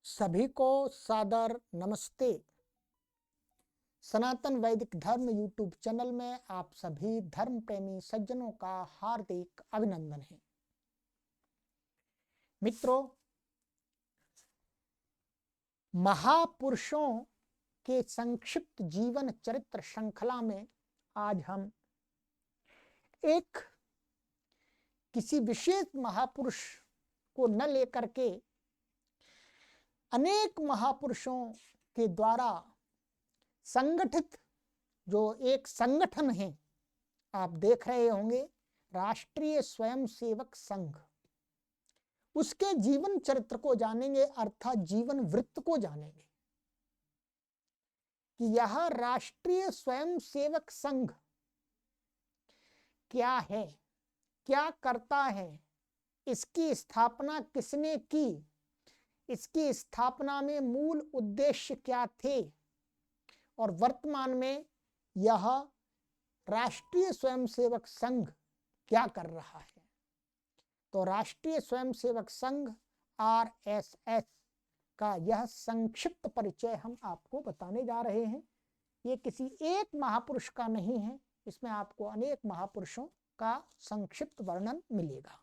सभी को सादर नमस्ते। सनातन वैदिक धर्म यूट्यूब चैनल में आप सभी धर्म प्रेमी सज्जनों का हार्दिक अभिनंदन है। मित्रों, महापुरुषों के संक्षिप्त जीवन चरित्र श्रृंखला में आज हम किसी विशेष महापुरुष को न लेकर के अनेक महापुरुषों के द्वारा संगठित जो एक संगठन है, आप देख रहे होंगे, राष्ट्रीय स्वयंसेवक संघ, उसके जीवन चरित्र को जानेंगे, अर्थात जीवन वृत्त को जानेंगे कि यह राष्ट्रीय स्वयंसेवक संघ क्या है, क्या करता है, इसकी स्थापना किसने की, इसकी स्थापना में मूल उद्देश्य क्या थे और वर्तमान में यह राष्ट्रीय स्वयंसेवक संघ क्या कर रहा है। तो राष्ट्रीय स्वयंसेवक संघ RSS का यह संक्षिप्त परिचय हम आपको बताने जा रहे हैं। ये किसी एक महापुरुष का नहीं है, इसमें आपको अनेक महापुरुषों का संक्षिप्त वर्णन मिलेगा।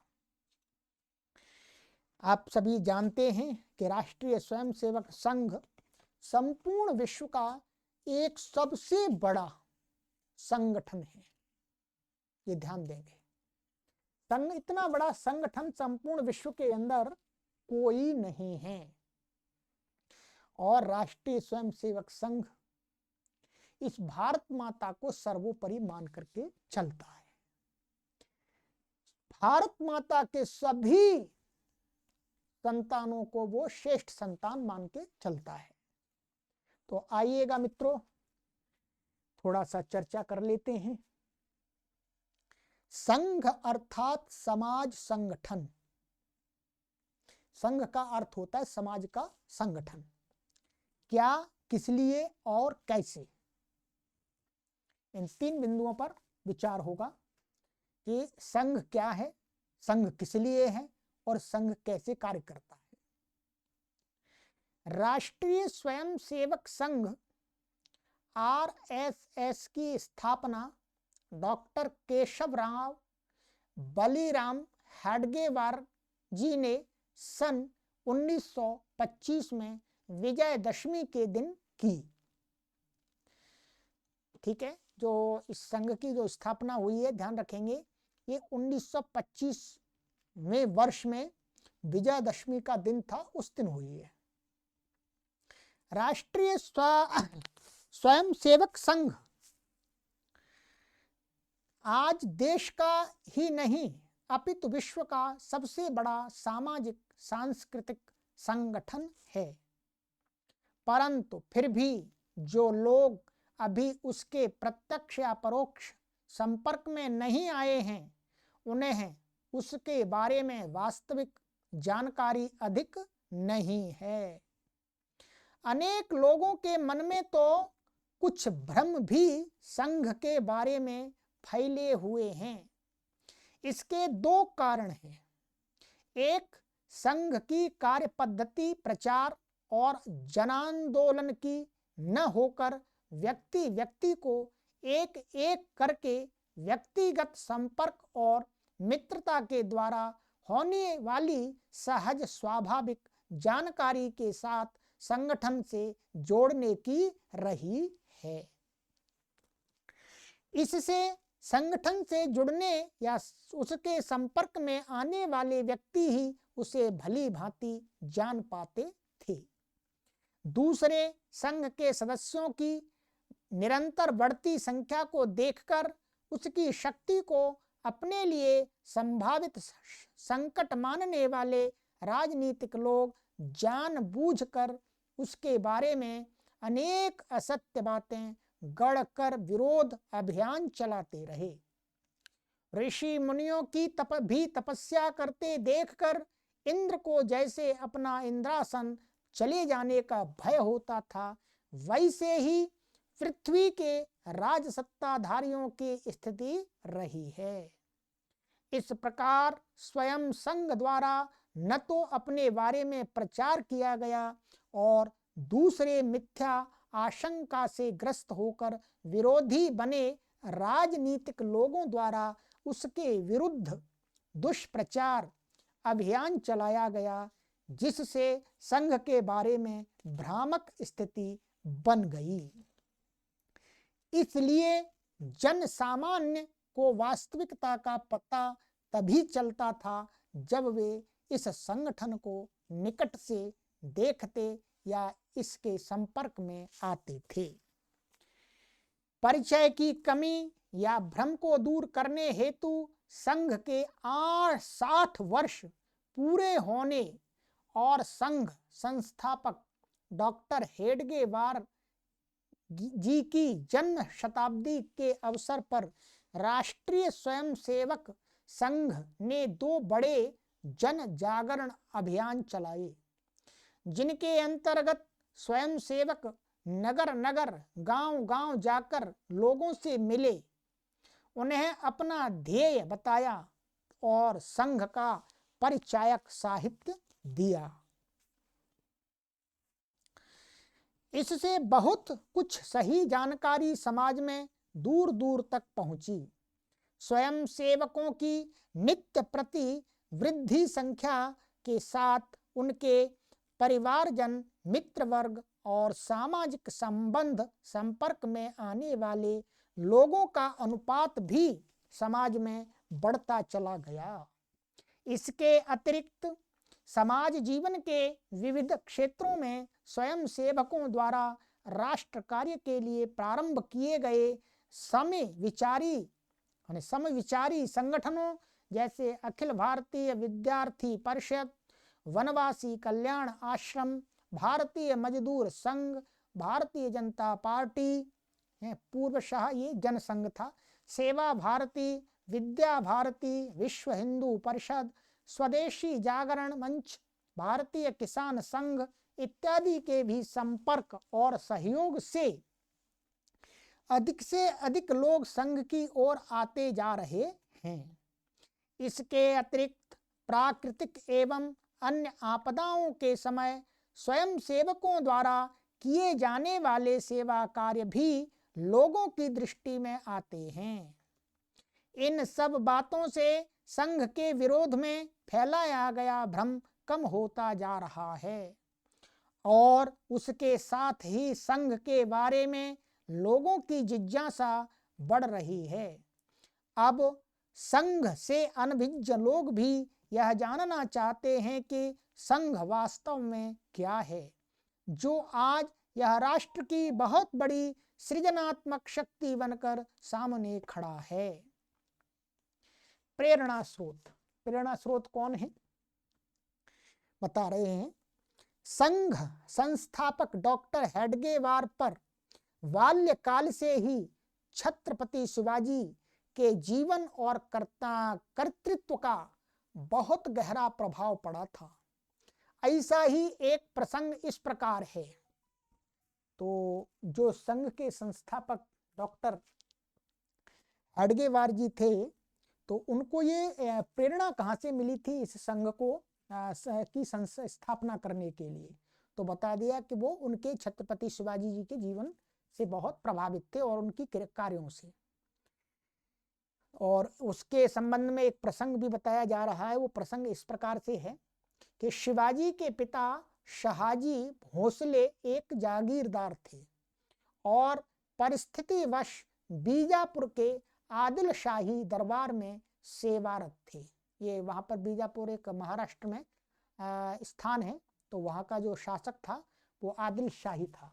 आप सभी जानते हैं कि राष्ट्रीय स्वयंसेवक संघ संपूर्ण विश्व का एक सबसे बड़ा संगठन है। ये ध्यान देंगे, इतना बड़ा संगठन संपूर्ण विश्व के अंदर कोई नहीं है और राष्ट्रीय स्वयंसेवक संघ इस भारत माता को सर्वोपरि मान करके चलता है। भारत माता के सभी संतानों को वो श्रेष्ठ संतान मान के चलता है। तो आइएगा मित्रों, थोड़ा सा चर्चा कर लेते हैं। संघ अर्थात समाज संगठन। संघ का अर्थ होता है समाज का संगठन। क्या, किस लिए और कैसे, इन तीन बिंदुओं पर विचार होगा कि संघ क्या है, संघ किस लिए है और संघ कैसे कार्य करता है। राष्ट्रीय स्वयंसेवक संघ RSS की स्थापना डॉक्टर केशवराव बलीराम हेडगेवार जी ने सन 1925 में विजयदशमी के दिन की। ठीक है, जो इस संघ की जो स्थापना हुई है, ध्यान रखेंगे, ये 1925 में वर्ष में विजयदशमी का दिन था, उस दिन हुई है। राष्ट्रीय स्वयंसेवक संघ आज देश का ही नहीं अपितु विश्व का सबसे बड़ा सामाजिक सांस्कृतिक संगठन है। परंतु फिर भी जो लोग अभी उसके प्रत्यक्ष या परोक्ष संपर्क में नहीं आए हैं, उन्हें उसके बारे में वास्तविक जानकारी अधिक नहीं है। अनेक लोगों के मन में तो कुछ भ्रम भी संघ के बारे में फैले हुए हैं। इसके दो कारण हैं। एक, संघ की कार्य पद्धति प्रचार और जनांदोलन की न होकर व्यक्ति व्यक्ति को एक एक करके व्यक्तिगत संपर्क और मित्रता के द्वारा होने वाली सहज स्वाभाविक जानकारी के साथ संगठन से जोड़ने की रही है। इससे संगठन से जुड़ने या उसके संपर्क में आने वाले व्यक्ति ही उसे भली भांति जान पाते थे। दूसरे, संघ के सदस्यों की निरंतर बढ़ती संख्या को देखकर उसकी शक्ति को अपने लिए संभावित संकट मानने वाले राजनीतिक लोग जानबूझकर उसके बारे में अनेक असत्य बातें गढ़कर विरोध अभियान चलाते रहे। ऋषि मुनियों की तपस्या करते देखकर इंद्र को जैसे अपना इंद्रासन चले जाने का भय होता था, वैसे ही पृथ्वी के राजसत्ताधारियों की स्थिति रही है। इस प्रकार स्वयं संघ द्वारा न तो अपने बारे में प्रचार किया गया और दूसरे मिथ्या आशंका से ग्रस्त होकर विरोधी बने राजनीतिक लोगों द्वारा उसके विरुद्ध दुष्प्रचार अभियान चलाया गया, जिससे संघ के बारे में भ्रामक स्थिति बन गई। इसलिए जन सामान्य को वास्तविकता का पता तभी चलता था जब वे इस संगठन को निकट से देखते या इसके संपर्क में आते थे। परिचय की कमी या भ्रम को दूर करने हेतु संघ के 60 वर्ष पूरे होने और संघ संस्थापक डॉक्टर हेडगेवार जी की जन्म शताब्दी के अवसर पर राष्ट्रीय स्वयंसेवक संघ ने 2 बड़े जन जागरण अभियान चलाए, जिनके अंतर्गत स्वयंसेवक नगर नगर गांव गांव जाकर लोगों से मिले, उन्हें अपना ध्येय बताया और संघ का परिचायक साहित्य दिया। इससे बहुत कुछ सही जानकारी समाज में दूर दूर तक पहुंची। स्वयंसेवकों की नित्य प्रति वृद्धि संख्या के साथ उनके परिवारजन, मित्र वर्ग और सामाजिक संबंध संपर्क में आने वाले लोगों का अनुपात भी समाज में बढ़ता चला गया। इसके अतिरिक्त समाज जीवन के विविध क्षेत्रों में स्वयंसेवकों द्वारा राष्ट्र कार्य के लिए प्रारंभ किए गए समविचारी संगठनों जैसे अखिल भारतीय विद्यार्थी परिषद, वनवासी कल्याण आश्रम, भारतीय मजदूर संघ, भारतीय जनता पार्टी, पूर्वशः ये जनसंघ था, सेवा भारती, विद्या भारती, विश्व हिंदू परिषद, स्वदेशी जागरण मंच, भारतीय किसान संघ इत्यादि के भी संपर्क और सहयोग से अधिक लोग संघ की ओर आते जा रहे हैं। इसके अतिरिक्त प्राकृतिक एवं अन्य आपदाओं के समय स्वयंसेवकों द्वारा किए जाने वाले सेवा कार्य भी लोगों की दृष्टि में आते हैं। इन सब बातों से संघ के विरोध में फैलाया गया भ्रम कम होता जा रहा है और उसके साथ ही संघ के बारे में लोगों की जिज्ञासा बढ़ रही है। अब संघ से अनभिज्ञ लोग भी यह जानना चाहते हैं कि संघ वास्तव में क्या है, जो आज यह राष्ट्र की बहुत बड़ी सृजनात्मक शक्ति बनकर सामने खड़ा है। प्रेरणा स्रोत कौन है बता रहे हैं। संघ संस्थापक डॉक्टर हेडगेवार पर बाल्यकाल से ही छत्रपति शिवाजी के जीवन और कर्तृत्व का बहुत गहरा प्रभाव पड़ा था। ऐसा ही एक प्रसंग इस प्रकार है। तो जो संघ के संस्थापक डॉक्टर हेडगेवार जी थे, तो उनको ये प्रेरणा कहाँ से मिली थी इस संघ को की स्थापना करने के लिए? तो बता दिया कि वो उनके छत्रपति शिवाजी जी के जीवन से बहुत प्रभावित थे और उनकी कार्यों से। और उसके संबंध में एक प्रसंग भी बताया जा रहा है। वो प्रसंग इस प्रकार से है कि शिवाजी के पिता शहाजी भोसले एक जागीरदार थे और परिस्थितिवश बीजापुर के आदिल शाही दरबार में सेवारत थे। ये वहाँ पर बीजापुर एक महाराष्ट्र में स्थान है, तो वहाँ का जो शासक था वो आदिल शाही था।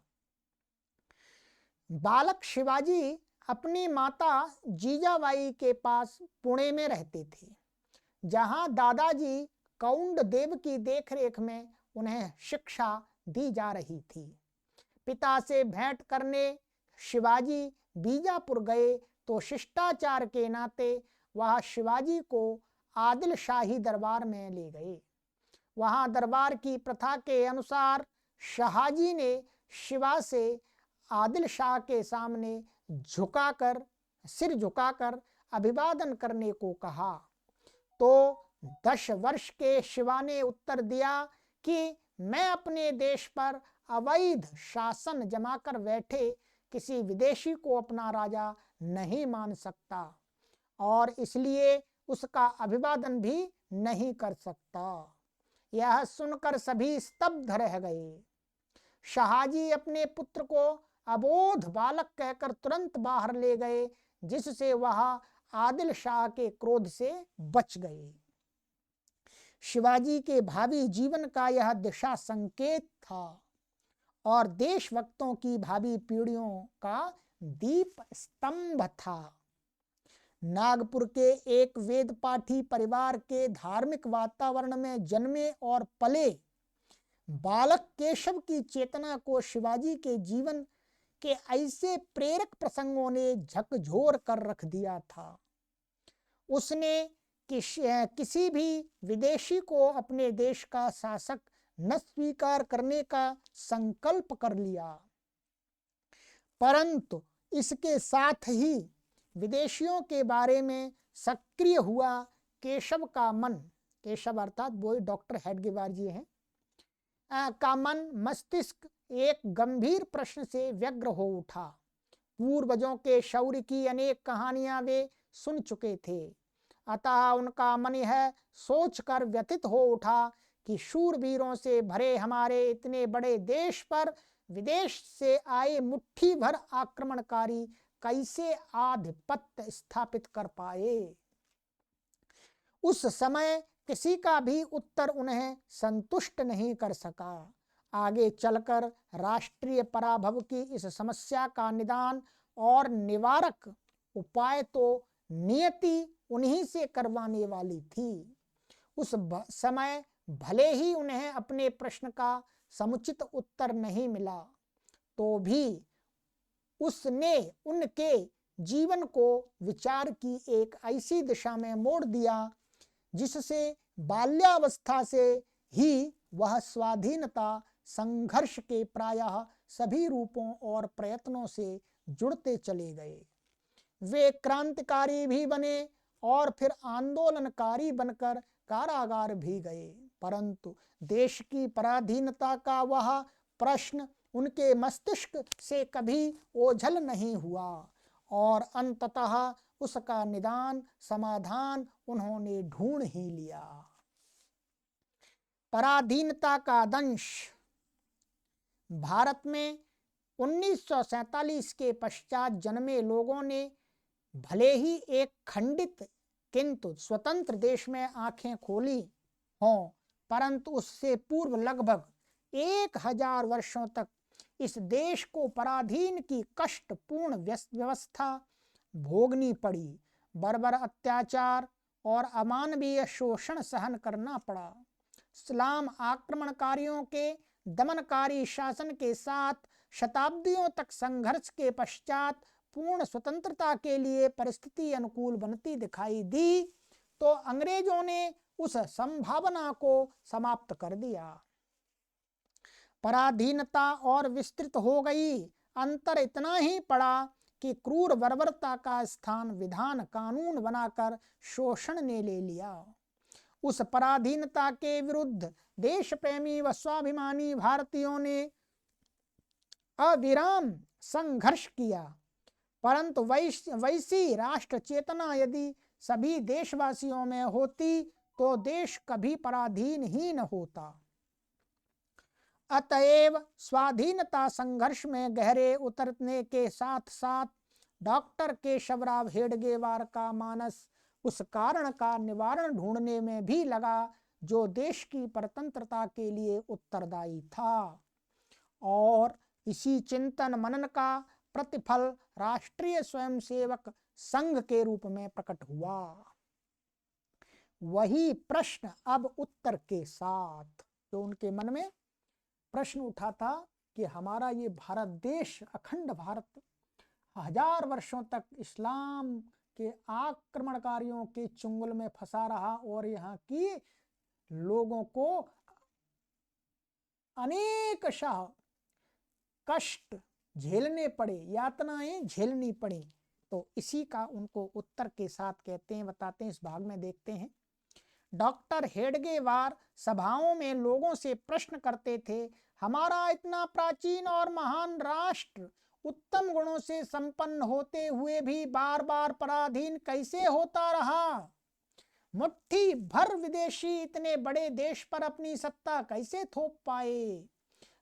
बालक शिवाजी अपनी माता जीजाबाई के पास पुणे में रहते थे, जहाँ दादाजी कौंड देव की देखरेख में उन्हें शिक्षा दी जा रही थी। पिता से भेंट करने शिवाजी बीजापुर गए तो शिष्टाचार के नाते वह शिवाजी को आदिल शाही दरबार में ले गए। वहाँ दरबार की प्रथा के अनुसार शहाजी ने शिवा से आदिल शाह के सामने सिर झुकाकर अभिवादन करने को कहा। तो 10 वर्ष के शिवा ने उत्तर दिया कि मैं अपने देश पर अवैध शासन जमाकर बैठे किसी विदेशी को अपना राजा नहीं मान सकता और इसलिए उसका अभिवादन भी नहीं कर सकता। यह सुनकर सभी स्तब्ध रह गए। शाहजी अपने पुत्र को अबोध बालक कहकर तुरंत बाहर ले गए, जिससे वह आदिल शाह के क्रोध से बच गए। शिवाजी के भावी जीवन का यह दिशा संकेत था और देशभक्तों की भावी पीढ़ियों का दीप स्तंभ था। नागपुर के एक वेद पाठी परिवार के धार्मिक वातावरण में जन्मे और पले बालक केशव की चेतना को शिवाजी के जीवन के ऐसे प्रेरक प्रसंगों ने झकझोर कर रख दिया था। उसने किसी भी विदेशी को अपने देश का शासक न स्वीकार करने का संकल्प कर लिया, परंतु इसके साथ ही विदेशियों के बारे में सक्रिय हुआ केशव का मन, केशव अर्थात वो डॉक्टर हेडगेवार जी हैं, का मन मस्तिष्क एक गंभीर प्रश्न से व्यग्र हो उठा। पूर्वजों के शौर्य की अनेक कहानियां वे सुन चुके थे, अतः उनका मन यह सोचकर व्यथित हो उठा कि शूरवीरों से भरे हमारे इतने बड़े देश पर विदेश से आए मुट्ठी भर आक्रमणकारी कैसे आधिपत्य स्थापित कर पाए। उस समय किसी का भी उत्तर उन्हें संतुष्ट नहीं कर सका। आगे चलकर राष्ट्रीय पराभव की इस समस्या का निदान और निवारक उपाय तो नियति उन्हीं से करवाने वाली थी। उस समय भले ही उन्हें अपने प्रश्न का समुचित उत्तर नहीं मिला, तो भी उसने उनके जीवन को विचार की एक ऐसी दिशा में मोड़ दिया जिससे बाल्यावस्था से ही वह स्वाधीनता संघर्ष के प्रायः सभी रूपों और प्रयत्नों से जुड़ते चले गए। वे क्रांतिकारी भी बने और फिर आंदोलनकारी बनकर कारागार भी गए, परंतु देश की पराधीनता का वह प्रश्न उनके मस्तिष्क से कभी ओझल नहीं हुआ और अंततः उसका निदान समाधान उन्होंने ढूंढ ही लिया। पराधीनता का दंश। भारत में 1947 के पश्चात जन्मे लोगों ने भले ही एक खंडित किंतु स्वतंत्र देश में आंखें खोली हों, परंतु उससे पूर्व लगभग 1000 वर्षों तक इस देश को पराधीन की कष्टपूर्ण व्यवस्था भोगनी पड़ी। बर्बर अत्याचार और अमानवीय शोषण सहन करना पड़ा। इस्लाम आक्रमणकारियों के दमनकारी शासन के साथ शताब्दियों तक संघर्ष के पश्चात पूर्ण स्वतंत्रता के लिए परिस्थिति अनुकूल बनती दिखाई दी तो अंग्रेजों ने उस संभावना को समाप्त कर दिया। पराधीनता और विस्तृत हो गई। अंतर इतना ही पड़ा कि क्रूर बर्बरता का स्थान विधान कानून बनाकर शोषण ने ले लिया। उस पराधीनता के विरुद्ध देश प्रेमी व स्वाभिमानी भारतीयों ने अविराम संघर्ष किया, परंतु वैसी राष्ट्र चेतना यदि सभी देशवासियों में होती तो देश कभी पराधीन ही न होता। अतएव स्वाधीनता संघर्ष में गहरे उतरने के साथ साथ डॉक्टर केशवराव हेडगेवार का मानस उस कारण का निवारण ढूंढने में भी लगा जो देश की परतंत्रता के लिए उत्तरदायी था, और इसी चिंतन मनन का प्रतिफल राष्ट्रीय स्वयंसेवक संघ के रूप में प्रकट हुआ। वही प्रश्न अब उत्तर के साथ जो उनके मन में प्रश्न उठा था कि हमारा ये भारत देश, अखंड भारत 1000 वर्षों तक इस्लाम के आक्रमणकारियों के चुंगल में फंसा रहा और यहाँ की लोगों को अनेकशः कष्ट झेलने पड़े, यातनाएं झेलनी पड़ी। तो इसी का उनको उत्तर के साथ कहते हैं, बताते हैं, इस भाग में देखते हैं। डॉक्टर हेडगेवार सभाओं में लोगों से प्रश्न करते थे, हमारा इतना प्राचीन और महान राष्ट्र उत्तम गुणों से संपन्न होते हुए भी बार बार पराधीन कैसे होता रहा? मुट्ठी भर विदेशी इतने बड़े देश पर अपनी सत्ता कैसे थोप पाए?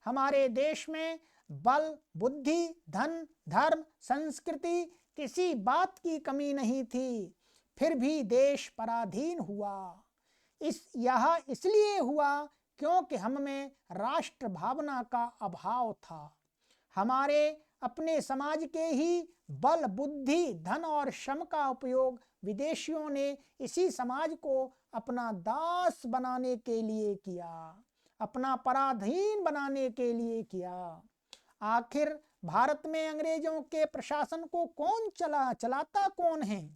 हमारे देश में बल, बुद्धि, धन, धर्म, संस्कृति किसी बात की कमी नहीं थी, फिर भी देश पराधीन हुआ। यह इसलिए हुआ क्योंकि हम में राष्ट्र भावना का अभाव था। हमारे अपने समाज के ही बल, बुद्धि, धन और श्रम का उपयोग विदेशियों ने इसी समाज को अपना दास बनाने के लिए किया, अपना पराधीन बनाने के लिए किया। आखिर भारत में अंग्रेजों के प्रशासन को कौन चलाता कौन है?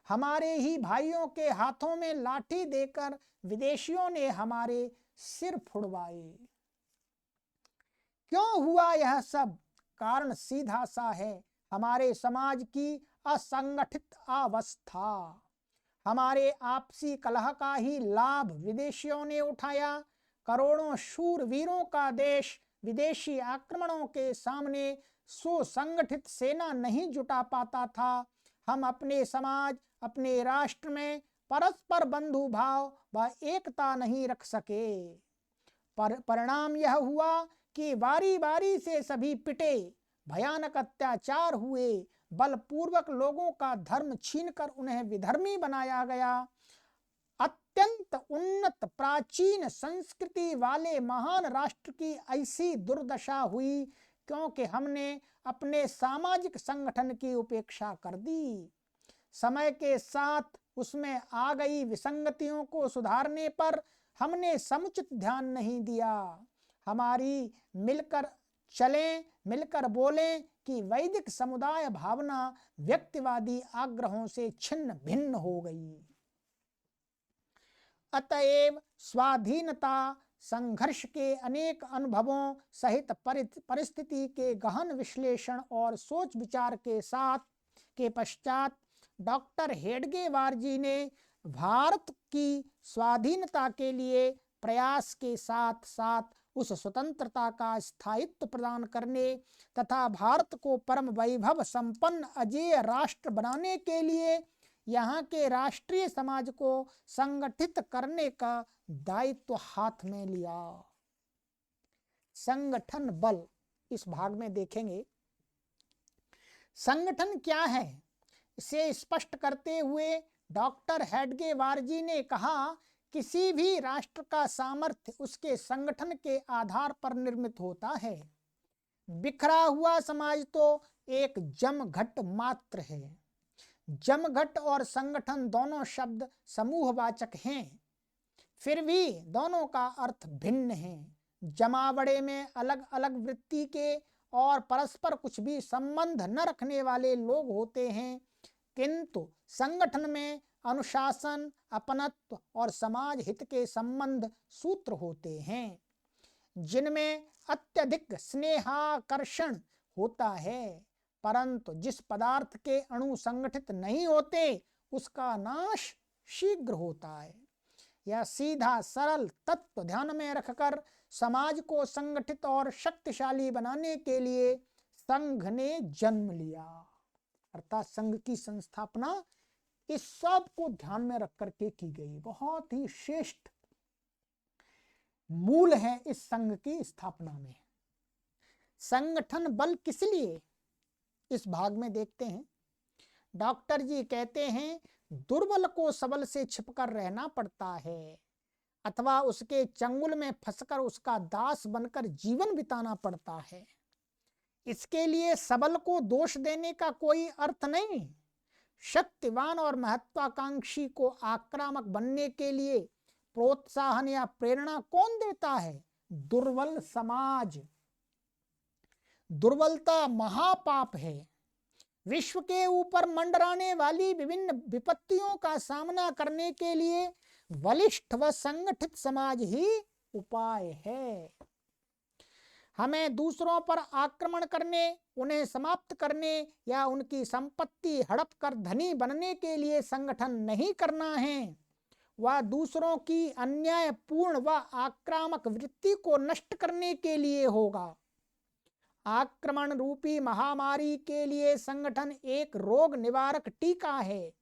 हमारे ही भाइयों के हाथों में लाठी देकर विदेशियों ने हमारे सिर फुड़वाए। क्यों हुआ यह सब? कारण सीधा सा है, हमारे समाज की असंगठित अवस्था। हमारे आपसी कलह का ही लाभ विदेशियों ने उठाया। करोड़ों शूरवीरों का देश विदेशी आक्रमणों के सामने सुसंगठित सेना नहीं जुटा पाता था। हम अपने समाज, अपने राष्ट्र में परस्पर बंधु भाव व एकता नहीं रख सके। परिणाम यह हुआ कि बारी बारी से सभी पिटे, भयानक अत्याचार हुए, बलपूर्वक लोगों का धर्म छीनकर उन्हें विधर्मी बनाया गया। अत्यंत उन्नत प्राचीन संस्कृति वाले महान राष्ट्र की ऐसी दुर्दशा हुई क्योंकि हमने अपने सामाजिक संगठन की उपेक्षा कर दी। समय के साथ उसमें आ गई विसंगतियों को सुधारने पर हमने समुचित ध्यान नहीं दिया। हमारी मिलकर चलें, मिलकर बोलें कि वैदिक समुदाय भावना व्यक्तिवादी आग्रहों से छिन्न भिन्न हो गई। अतएव स्वाधीनता संघर्ष के अनेक अनुभवों सहित परिस्थिति के गहन विश्लेषण और सोच विचार के पश्चात डॉक्टर हेडगेवार जी ने भारत की स्वाधीनता के लिए प्रयास के साथ साथ उस स्वतंत्रता का स्थायित्व प्रदान करने तथा भारत को परम वैभव संपन्न अजेय राष्ट्र बनाने के लिए यहाँ के राष्ट्रीय समाज को संगठित करने का दायित्व हाथ में लिया। संगठन बल इस भाग में देखेंगे। संगठन क्या है, इसे स्पष्ट करते हुए डॉक्टर हेडगेवार जी ने कहा, किसी भी राष्ट्र का सामर्थ्य उसके संगठन के आधार पर निर्मित होता है। बिखरा हुआ समाज तो एक जमघट मात्र है। जमघट और संगठन दोनों शब्द समूहवाचक हैं, फिर भी दोनों का अर्थ भिन्न है। जमावड़े में अलग अलग वृत्ति के और परस्पर कुछ भी संबंध न रखने वाले लोग होते हैं, किंतु संगठन में अनुशासन, अपनत्व और समाज हित के संबंध सूत्र होते हैं, जिनमें अत्यधिक स्नेहाकर्षण होता है। परंतु जिस पदार्थ के अणु संगठित नहीं होते उसका नाश शीघ्र होता है। यह सीधा सरल तत्व ध्यान में रखकर समाज को संगठित और शक्तिशाली बनाने के लिए संघ ने जन्म लिया। अर्थात संघ की संस्थापना इस सब को ध्यान में रख करके की गई। बहुत ही श्रेष्ठ मूल है इस संघ की स्थापना में। संगठन बल किस लिए, इस भाग में देखते हैं। डॉक्टर जी कहते हैं, दुर्बल को सबल से छिपकर रहना पड़ता है अथवा उसके चंगुल में फंसकर उसका दास बनकर जीवन बिताना पड़ता है। इसके लिए सबल को दोष देने का कोई अर्थ नहीं। शक्तिवान और महत्वाकांक्षी को आक्रामक बनने के लिए प्रोत्साहन या प्रेरणा कौन देता है? दुर्बल समाज। दुर्बलता महापाप है। विश्व के ऊपर मंडराने वाली विभिन्न विपत्तियों का सामना करने के लिए बलिष्ठ व संगठित समाज ही उपाय है। हमें दूसरों पर आक्रमण करने, उन्हें समाप्त करने या उनकी संपत्ति हड़प कर धनी बनने के लिए संगठन नहीं करना है। वह दूसरों की अन्यायपूर्ण व आक्रामक वृत्ति को नष्ट करने के लिए होगा। आक्रमण रूपी महामारी के लिए संगठन एक रोग निवारक टीका है।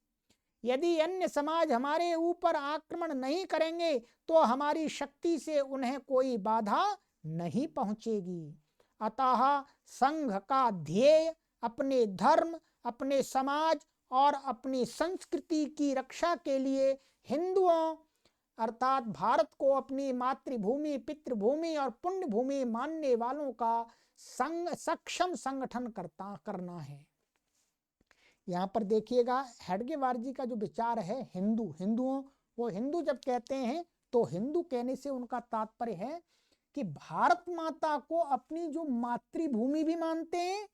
यदि अन्य समाज हमारे ऊपर आक्रमण नहीं करेंगे तो हमारी शक्ति से उन्हें कोई बाधा नहीं पहुंचेगी। अतः संघ का ध्येय अपने धर्म, अपने समाज और अपनी संस्कृति की रक्षा के लिए हिंदुओं अर्थात भारत को अपनी मातृभूमि, पितृभूमि और पुण्य भूमि मानने वालों का सक्षम संगठन करना है। यहाँ पर देखिएगा हेडगेवार जी का जो विचार है हिंदुओं, वो हिंदू जब कहते हैं तो हिंदू कहने से उनका तात्पर्य है कि भारत माता को अपनी जो मातृभूमि भी मानते हैं,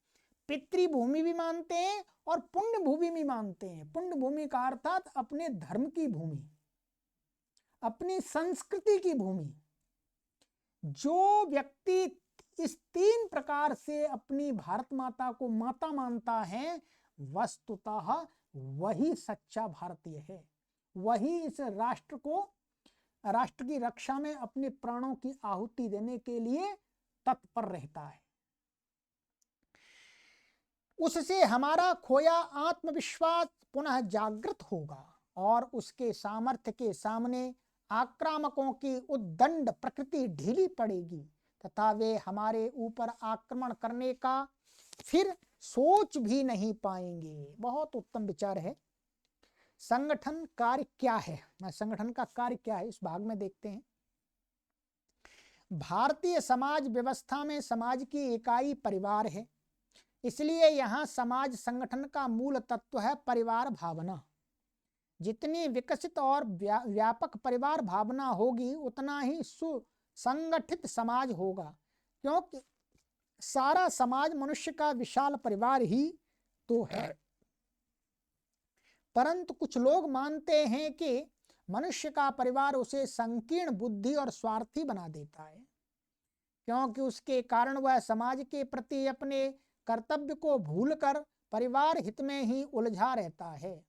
पितृभूमि भी मानते हैं और पुण्य भूमि भी मानते हैं। पुण्य भूमि का अर्थात अपने धर्म की भूमि, अपनी संस्कृति की भूमि। जो व्यक्ति इस 3 प्रकार से अपनी भारत माता को माता मानता है, वस्तुतः वही सच्चा भारतीय है, वही इस राष्ट्र की रक्षा में अपने प्राणों की आहुति देने के लिए तत्पर रहता है। उससे हमारा खोया आत्मविश्वास पुनः जागृत होगा और उसके सामर्थ्य के सामने आक्रामकों की उद्दंड प्रकृति ढीली पड़ेगी तथा वे हमारे ऊपर आक्रमण करने का फिर सोच भी नहीं पाएंगे। बहुत उत्तम विचार है। संगठन कार्य क्या है, संगठन का कार्य क्या है इस भाग में देखते हैं। भारतीय समाज व्यवस्था में समाज की इकाई परिवार है, इसलिए यहाँ समाज संगठन का मूल तत्व है परिवार भावना। जितनी विकसित और व्यापक परिवार भावना होगी उतना ही सुसंगठित समाज होगा, क्योंकि सारा समाज मनुष्य का विशाल परिवार ही तो है। परंतु कुछ लोग मानते हैं कि मनुष्य का परिवार उसे संकीर्ण बुद्धि और स्वार्थी बना देता है, क्योंकि उसके कारण वह समाज के प्रति अपने कर्तव्य को भूलकर परिवार हित में ही उलझा रहता है।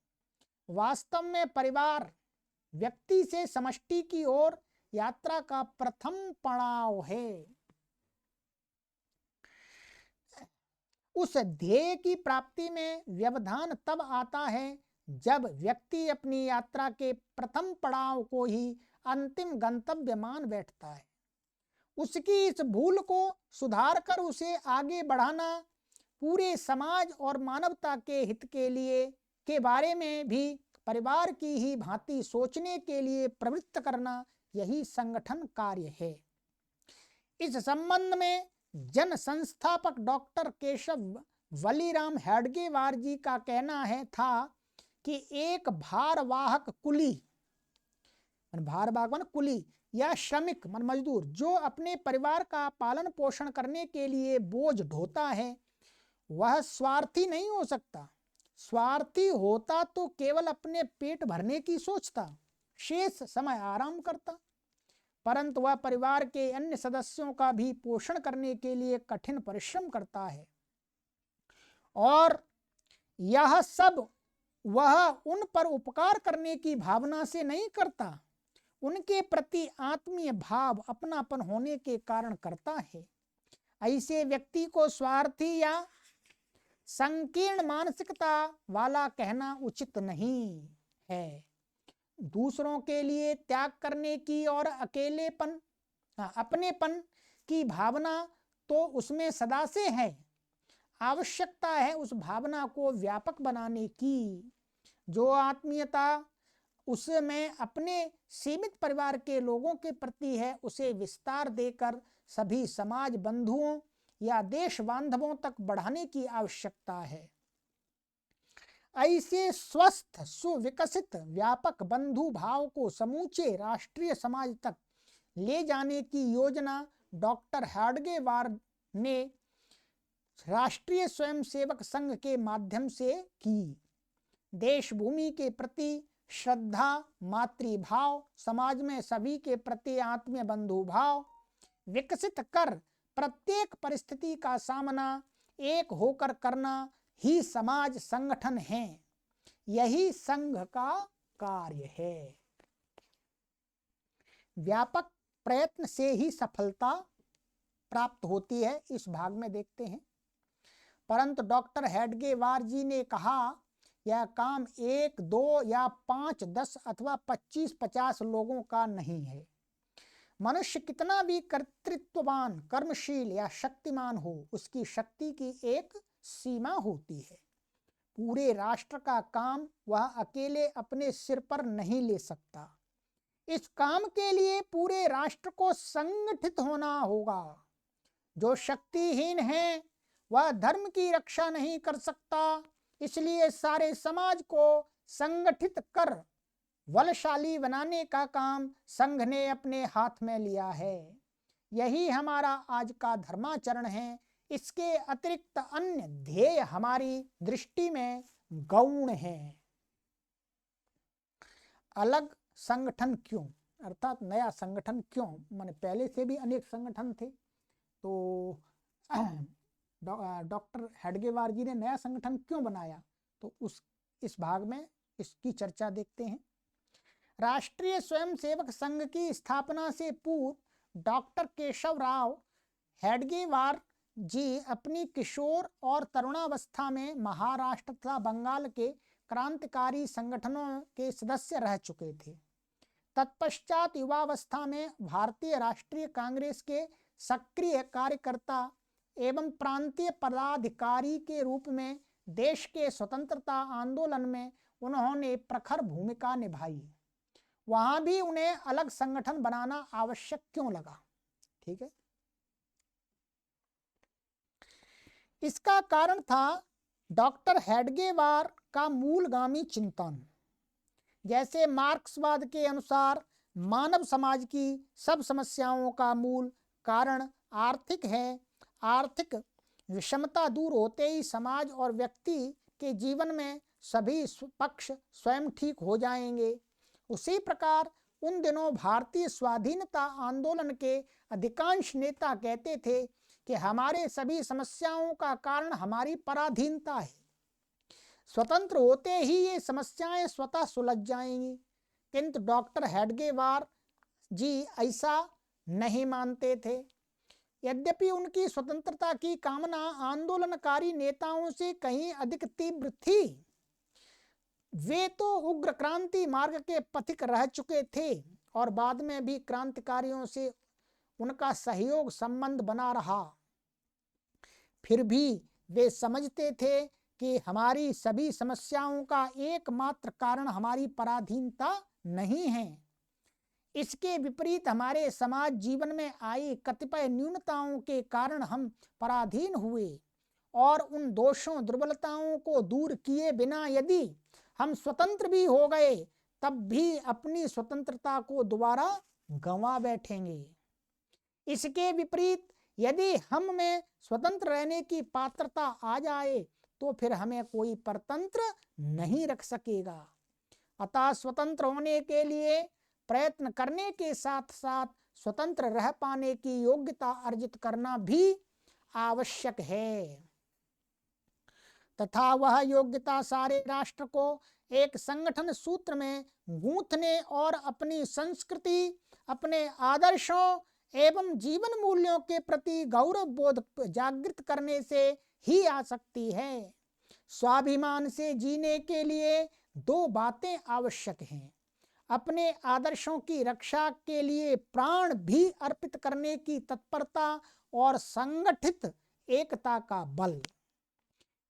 वास्तव में परिवार व्यक्ति से समष्टि की ओर यात्रा का प्रथम पड़ाव है। उस ध्येय की प्राप्ति में व्यवधान तब आता है जब व्यक्ति अपनी यात्रा के प्रथम पड़ाव को ही अंतिम गंतव्य मान बैठता है। उसकी इस भूल को सुधार कर उसे आगे बढ़ाना, पूरे समाज और मानवता के हित के बारे में भी परिवार की ही भांति सोचने के लिए प्रवृत्त करना, यही संगठन कार्य है। इस संबंध में जन संस्थापक डॉक्टर केशव वलीराम हेडगेवार जी का कहना था कि एक भारवाहक कुली या श्रमिक मजदूर जो अपने परिवार का पालन पोषण करने के लिए बोझ ढोता है, वह स्वार्थी नहीं हो सकता। स्वार्थी होता तो केवल अपने पेट भरने की सोचता, शेष समय आराम करता, परंतु वह परिवार के अन्य सदस्यों का भी पोषण करने के लिए कठिन परिश्रम करता है। और यह सब वह उन पर उपकार करने की भावना से नहीं करता, उनके प्रति आत्मीय भाव, अपनापन होने के कारण करता है। ऐसे व्यक्ति को स्वार्थी या संकीर्ण मानसिकता वाला कहना उचित नहीं है। दूसरों के लिए त्याग करने की और अपनेपन की भावना तो उसमें सदा से है। आवश्यकता है उस भावना को व्यापक बनाने की। जो आत्मीयता उसमें अपने सीमित परिवार के लोगों के प्रति है, उसे विस्तार देकर सभी समाज बंधुओं या देश बांधवों तक बढ़ाने की आवश्यकता है। ऐसे स्वस्थ, सुविकसित, व्यापक बंधु भाव को समूचे राष्ट्रीय समाज तक ले जाने की योजना डॉक्टर हेडगेवार ने राष्ट्रीय स्वयंसेवक संघ के माध्यम से की। देश भूमि के प्रति श्रद्धा, मातृभाव, समाज में सभी के प्रति आत्मीय बंधु भाव विकसित कर प्रत्येक परिस्थिति का सामना एक होकर करना ही समाज संगठन है। यही संघ का कार्य है। व्यापक प्रयत्न से ही सफलता प्राप्त होती है, इस भाग में देखते हैं। परंतु डॉक्टर हेडगेवार जी ने कहा, यह काम 1, 2 या 5, 10 अथवा 25, 50 लोगों का नहीं है। मनुष्य कितना भी कर्तृत्ववान, कर्मशील या शक्तिमान हो, उसकी शक्ति की एक सीमा होती है। पूरे राष्ट्र का काम वह अकेले अपने सिर पर नहीं ले सकता। इस काम के लिए पूरे राष्ट्र को संगठित होना होगा। जो शक्तिहीन है वह धर्म की रक्षा नहीं कर सकता, इसलिए सारे समाज को संगठित कर बलशाली बनाने का काम संघ ने अपने हाथ में लिया है। यही हमारा आज का धर्माचरण है। इसके अतिरिक्त अन्य ध्येय हमारी दृष्टि में गौण हैं। अलग संगठन क्यों, अर्थात नया संगठन क्यों? माने पहले से भी अनेक संगठन थे, तो डॉक्टर हेडगेवार जी ने नया संगठन क्यों बनाया, तो इस भाग में इसकी चर्चा देखते हैं। राष्ट्रीय स्वयंसेवक संघ की स्थापना से पूर्व डॉक्टर केशव राव हेडगेवार जी अपनी किशोर और तरुणावस्था में महाराष्ट्र तथा बंगाल के क्रांतिकारी संगठनों के सदस्य रह चुके थे। तत्पश्चात युवावस्था में भारतीय राष्ट्रीय कांग्रेस के सक्रिय कार्यकर्ता एवं प्रांतीय पदाधिकारी के रूप में देश के स्वतंत्रता आंदोलन में उन्होंने प्रखर भूमिका निभाई। वहां भी उन्हें अलग संगठन बनाना आवश्यक क्यों लगा? ठीक है, इसका कारण था डॉक्टर हेडगेवार का मूलगामी चिंतन। जैसे मार्क्सवाद के अनुसार मानव समाज की सब समस्याओं का मूल कारण आर्थिक है। आर्थिक विषमता दूर होते ही समाज और व्यक्ति के जीवन में सभी पक्ष स्वयं ठीक हो जाएंगे। उसी प्रकार उन दिनों भारतीय स्वाधीनता आंदोलन के अधिकांश नेता कहते थे कि हमारे सभी समस्याओं का कारण हमारी पराधीनता है। स्वतंत्र होते ही ये समस्याएं स्वतः सुलझ जाएंगी। किंतु डॉक्टर हेडगेवार जी ऐसा नहीं मानते थे। यद्यपि उनकी स्वतंत्रता की कामना आंदोलनकारी नेताओं से कहीं अधिक तीव्र थी, वे तो उग्र क्रांति मार्ग के पथिक रह चुके थे और बाद में भी क्रांतिकारियों से उनका सहयोग संबंध बना रहा। फिर भी वे समझते थे कि हमारी सभी समस्याओं का एकमात्र कारण हमारी पराधीनता नहीं है। इसके विपरीत हमारे समाज जीवन में आई कतिपय न्यूनताओं के कारण हम पराधीन हुए और उन दोषों दुर्बलताओं को दूर किए बिना यदि हम स्वतंत्र भी हो गए तब भी अपनी स्वतंत्रता को दोबारा गंवा बैठेंगे। इसके विपरीत यदि हम में स्वतंत्र रहने की पात्रता आ जाए तो फिर हमें कोई परतंत्र नहीं रख सकेगा। अतः स्वतंत्र होने के लिए प्रयत्न करने के साथ साथ स्वतंत्र रह पाने की योग्यता अर्जित करना भी आवश्यक है तथा वह योग्यता सारे राष्ट्र को एक संगठन सूत्र में गूंथने और अपनी संस्कृति, अपने आदर्शों एवं जीवन मूल्यों के प्रति गौरव बोध जागृत करने से ही आ सकती है। स्वाभिमान से जीने के लिए दो बातें आवश्यक हैं: अपने आदर्शों की रक्षा के लिए प्राण भी अर्पित करने की तत्परता और संगठित एकता का बल।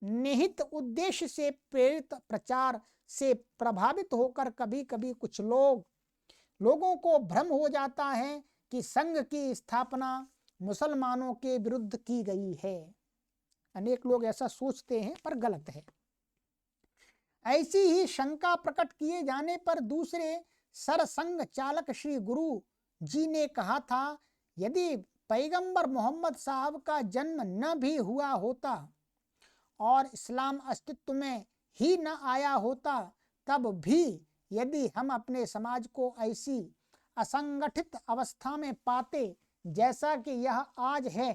निहित उद्देश्य से प्रेरित प्रचार से प्रभावित होकर कभी कभी कुछ लोगों को भ्रम हो जाता है कि संघ की स्थापना मुसलमानों के विरुद्ध की गई है। अनेक लोग ऐसा सोचते हैं पर गलत है। ऐसी ही शंका प्रकट किए जाने पर दूसरे सरसंघ चालक श्री गुरु जी ने कहा था, यदि पैगंबर मोहम्मद साहब का जन्म न भी हुआ होता और इस्लाम अस्तित्व में ही न आया होता तब भी यदि हम अपने समाज को ऐसी असंगठित अवस्था में पाते जैसा कि यह आज है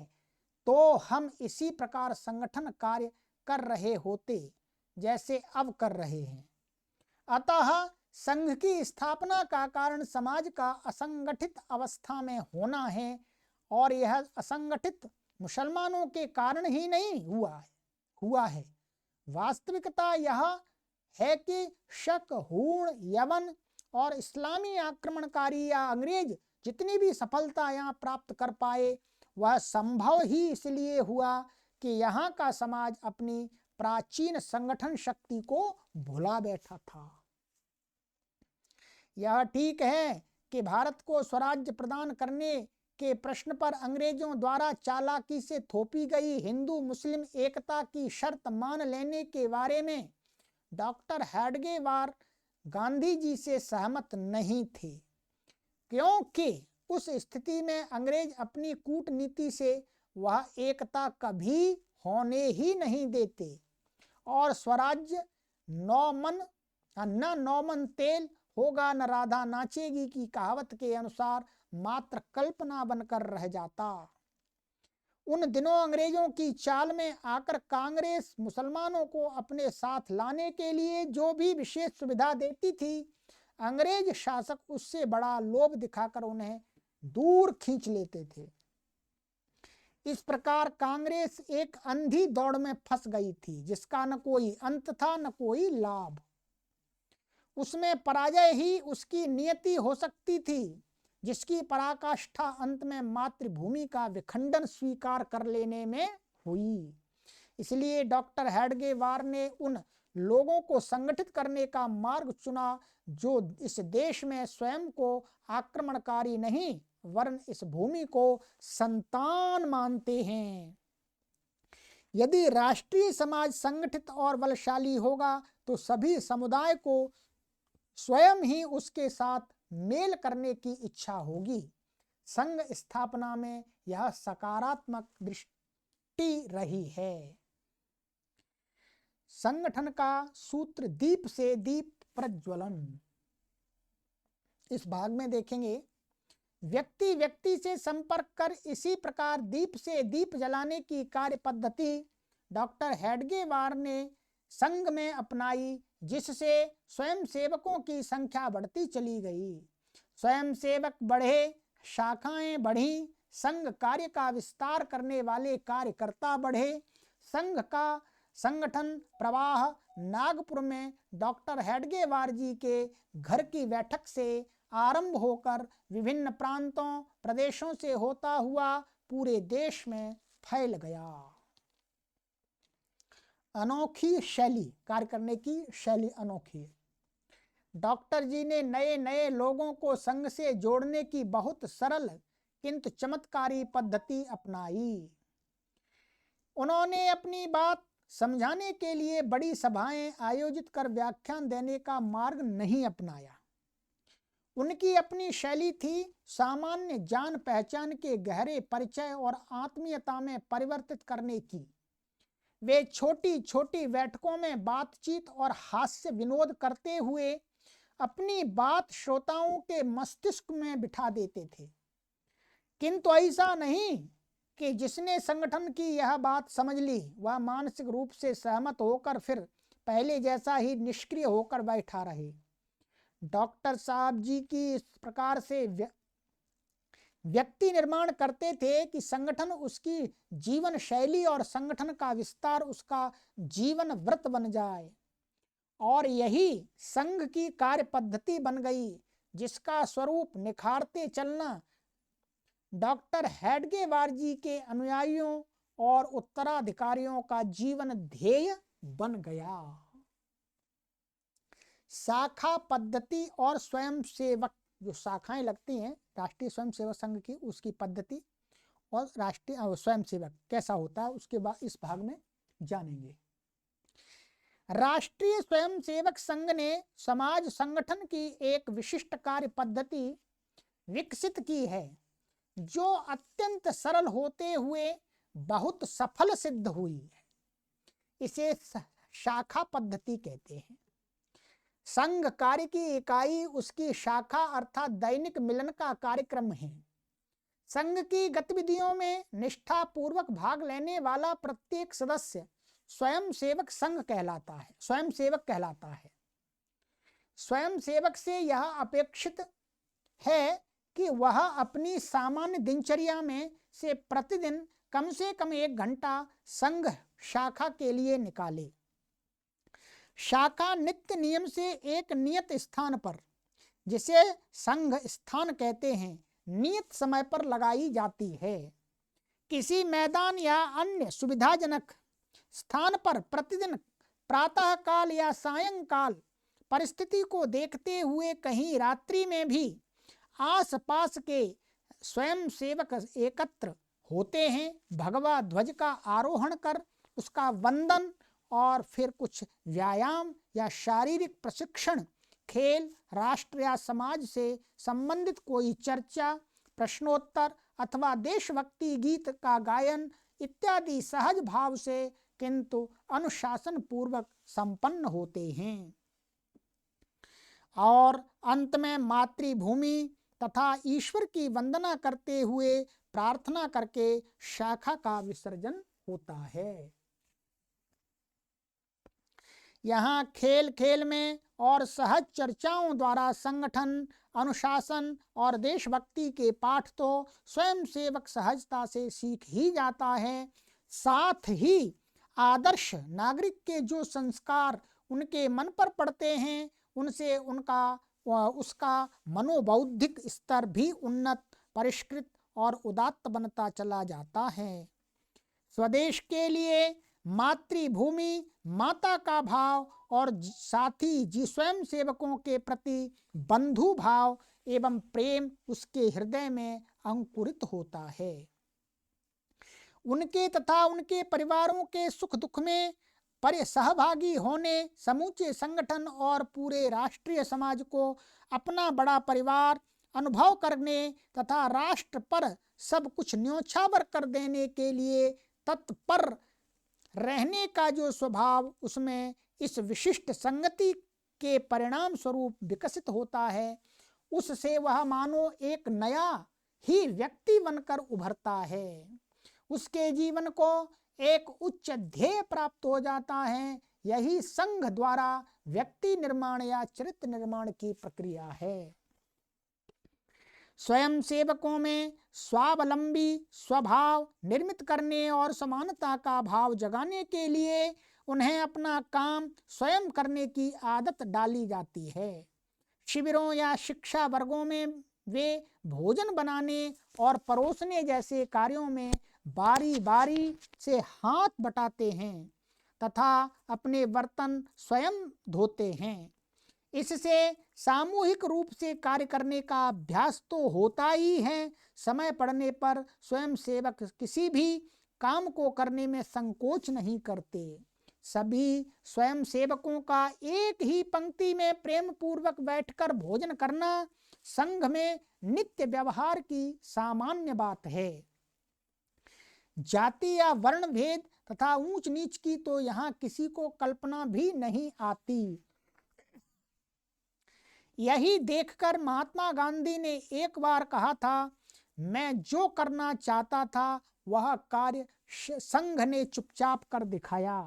तो हम इसी प्रकार संगठन कार्य कर रहे होते जैसे अब कर रहे हैं। अतः संघ की स्थापना का कारण समाज का असंगठित अवस्था में होना है और यह असंगठित मुसलमानों के कारण ही नहीं हुआ है। वास्तविकता यह है कि शक, हूण, यमन और इस्लामी आक्रमणकारी या अंग्रेज जितनी भी सफलता यहाँ प्राप्त कर पाए वह संभव ही इसलिए हुआ कि यहाँ का समाज अपनी प्राचीन संगठन शक्ति को भुला बैठा था। यह ठीक है कि भारत को स्वराज्य प्रदान करने के प्रश्न पर अंग्रेजों द्वारा चालाकी से थोपी गई हिंदू मुस्लिम एकता की शर्त मान लेने के बारे में डॉक्टर हेडगेवार गांधी जी से सहमत नहीं थे, क्योंकि उस स्थिति में अंग्रेज अपनी कूटनीति से वह एकता कभी होने ही नहीं देते और स्वराज्य नौ मन तेल होगा न राधा नाचेगी की कहावत के अनुसार मात्र कल्पना बनकर रह जाता। उन दिनों अंग्रेजों की चाल में आकर कांग्रेस मुसलमानों को अपने साथ लाने के लिए जो भी विशेष सुविधा देती थी, अंग्रेज शासक उससे बड़ा लोभ दिखाकर उन्हें दूर खींच लेते थे। इस प्रकार कांग्रेस एक अंधी दौड़ में फंस गई थी जिसका न कोई अंत था न कोई लाभ। उसमें पराजय ही उसकी नियति हो सकती थी, जिसकी पराकाष्ठा अंत में मातृभूमि का विखंडन स्वीकार कर लेने में हुई। इसलिए डॉक्टर हेडगेवार ने उन लोगों को संगठित करने का मार्ग चुना जो इस देश में स्वयं को आक्रमणकारी नहीं वरन इस भूमि को संतान मानते हैं। यदि राष्ट्रीय समाज संगठित और बलशाली होगा तो सभी समुदाय को स्वयं ही उसके साथ मेल करने की इच्छा होगी। संघ स्थापना में यह सकारात्मक दृष्टि रही है। संगठन का सूत्र दीप से दीप प्रज्वलन। इस भाग में देखेंगे व्यक्ति व्यक्ति से संपर्क कर इसी प्रकार दीप से दीप जलाने की कार्य पद्धति डॉक्टर हेडगेवार ने संघ में अपनाई, जिससे स्वयं सेवकों की संख्या बढ़ती चली गई। स्वयं सेवक बढ़े, शाखाएं बढ़ी, संघ कार्य का विस्तार करने वाले कार्यकर्ता बढ़े। संघ का संगठन प्रवाह नागपुर में डॉक्टर हेडगेवार जी के घर की बैठक से आरंभ होकर विभिन्न प्रांतों प्रदेशों से होता हुआ पूरे देश में फैल गया। अनोखी शैली, कार्य करने की शैली अनोखी है। डॉक्टर जी ने नए नए लोगों को संघ से जोड़ने की बहुत सरल किंतु चमत्कारी पद्धति अपनाई। उन्होंने अपनी बात समझाने के लिए बड़ी सभाएं आयोजित कर व्याख्यान देने का मार्ग नहीं अपनाया। उनकी अपनी शैली थी सामान्य जान पहचान के गहरे परिचय और आत्मीयता में परिवर्तित करने की। वे छोटी छोटी बैठकों में बातचीत और हास्य विनोद करते हुए अपनी बात श्रोताओं के मस्तिष्क में बिठा देते थे, किंतु ऐसा नहीं कि जिसने संगठन की यह बात समझ ली वह मानसिक रूप से सहमत होकर फिर पहले जैसा ही निष्क्रिय होकर बैठा रहे। डॉक्टर साहब जी की इस प्रकार से व्यक्ति निर्माण करते थे कि संगठन उसकी जीवन शैली और संगठन का विस्तार उसका जीवन व्रत बन जाए, और यही संघ की कार्य पद्धति बन गई, जिसका स्वरूप निखारते चलना डॉक्टर हेडगेवार जी के अनुयायियों और उत्तराधिकारियों का जीवन ध्येय बन गया। शाखा पद्धति और स्वयंसेवक, जो शाखाएं लगती हैं राष्ट्रीय स्वयंसेवक संघ की, उसकी पद्धति और राष्ट्रीय स्वयंसेवक कैसा होता है उसके बाद इस भाग में जानेंगे। राष्ट्रीय स्वयंसेवक संघ ने समाज संगठन की एक विशिष्ट कार्य पद्धति विकसित की है जो अत्यंत सरल होते हुए बहुत सफल सिद्ध हुई है। इसे शाखा पद्धति कहते हैं। संघ कार्य की इकाई उसकी शाखा अर्थात दैनिक मिलन का कार्यक्रम है। संघ की गतिविधियों में निष्ठा पूर्वक भाग लेने वाला प्रत्येक सदस्य स्वयंसेवक कहलाता है। स्वयं सेवक से यह अपेक्षित है कि वह अपनी सामान्य दिनचर्या में से प्रतिदिन कम से कम 1 घंटा संघ शाखा के लिए निकाले। शाखा नित्य नियम से एक नियत स्थान पर, जिसे संघ स्थान कहते हैं, नियत समय पर लगाई जाती है। किसी मैदान या अन्य सुविधाजनक स्थान पर प्रतिदिन प्रातः काल या सायंकाल परिस्थिति को देखते हुए कहीं रात्रि में भी आसपास के स्वयं सेवक एकत्र होते हैं। भगवा ध्वज का आरोहण कर उसका वंदन और फिर कुछ व्यायाम या शारीरिक प्रशिक्षण, खेल, राष्ट्र या समाज से संबंधित कोई चर्चा, प्रश्नोत्तर अथवा देशभक्ति गीत का गायन इत्यादि सहज भाव से किंतु अनुशासन पूर्वक संपन्न होते हैं। और अंत में मातृभूमि तथा ईश्वर की वंदना करते हुए प्रार्थना करके शाखा का विसर्जन होता है। यहाँ खेल खेल में और सहज चर्चाओं द्वारा संगठन, अनुशासन और देशभक्ति के पाठ तो स्वयं सेवक सहजता से सीख ही जाता है, साथ ही आदर्श नागरिक के जो संस्कार उनके मन पर पड़ते हैं उनसे उसका मनोबौद्धिक स्तर भी उन्नत, परिष्कृत और उदात्त बनता चला जाता है। स्वदेश के लिए मातृभूमि माता का भाव और साथ ही स्वयं सेवकों के प्रति बंधु भाव एवं प्रेम उसके हृदय में अंकुरित होता है। उनके तथा उनके परिवारों के सुख दुख में सहभागी होने समूचे संगठन और पूरे राष्ट्रीय समाज को अपना बड़ा परिवार अनुभव करने तथा राष्ट्र पर सब कुछ न्योछावर कर देने के लिए तत्पर रहने का जो स्वभाव उसमें इस विशिष्ट संगति के परिणाम स्वरूप विकसित होता है, उससे वह मानो एक नया ही व्यक्ति बनकर उभरता है। उसके जीवन को एक उच्च ध्येय प्राप्त हो जाता है। यही संघ द्वारा व्यक्ति निर्माण या चरित्र निर्माण की प्रक्रिया है। स्वयं सेवकों में स्वावलंबी स्वभाव निर्मित करने और समानता का भाव जगाने के लिए उन्हें अपना काम स्वयं करने की आदत डाली जाती है। शिविरों या शिक्षा वर्गों में वे भोजन बनाने और परोसने जैसे कार्यों में बारी बारी से हाथ बटाते हैं तथा अपने बर्तन स्वयं धोते हैं। इससे सामूहिक रूप से कार्य करने का अभ्यास तो होता ही है, समय पड़ने पर स्वयं सेवक किसी भी काम को करने में संकोच नहीं करते। सभी स्वयं सेवकों का एक ही पंक्ति में प्रेम पूर्वक बैठकर भोजन करना संघ में नित्य व्यवहार की सामान्य बात है। जाति या वर्ण भेद तथा ऊंच नीच की तो यहाँ किसी को कल्पना भी नहीं आती। यही देखकर महात्मा गांधी ने एक बार कहा था, मैं जो करना चाहता था वह कार्य संघ ने चुपचाप कर दिखाया।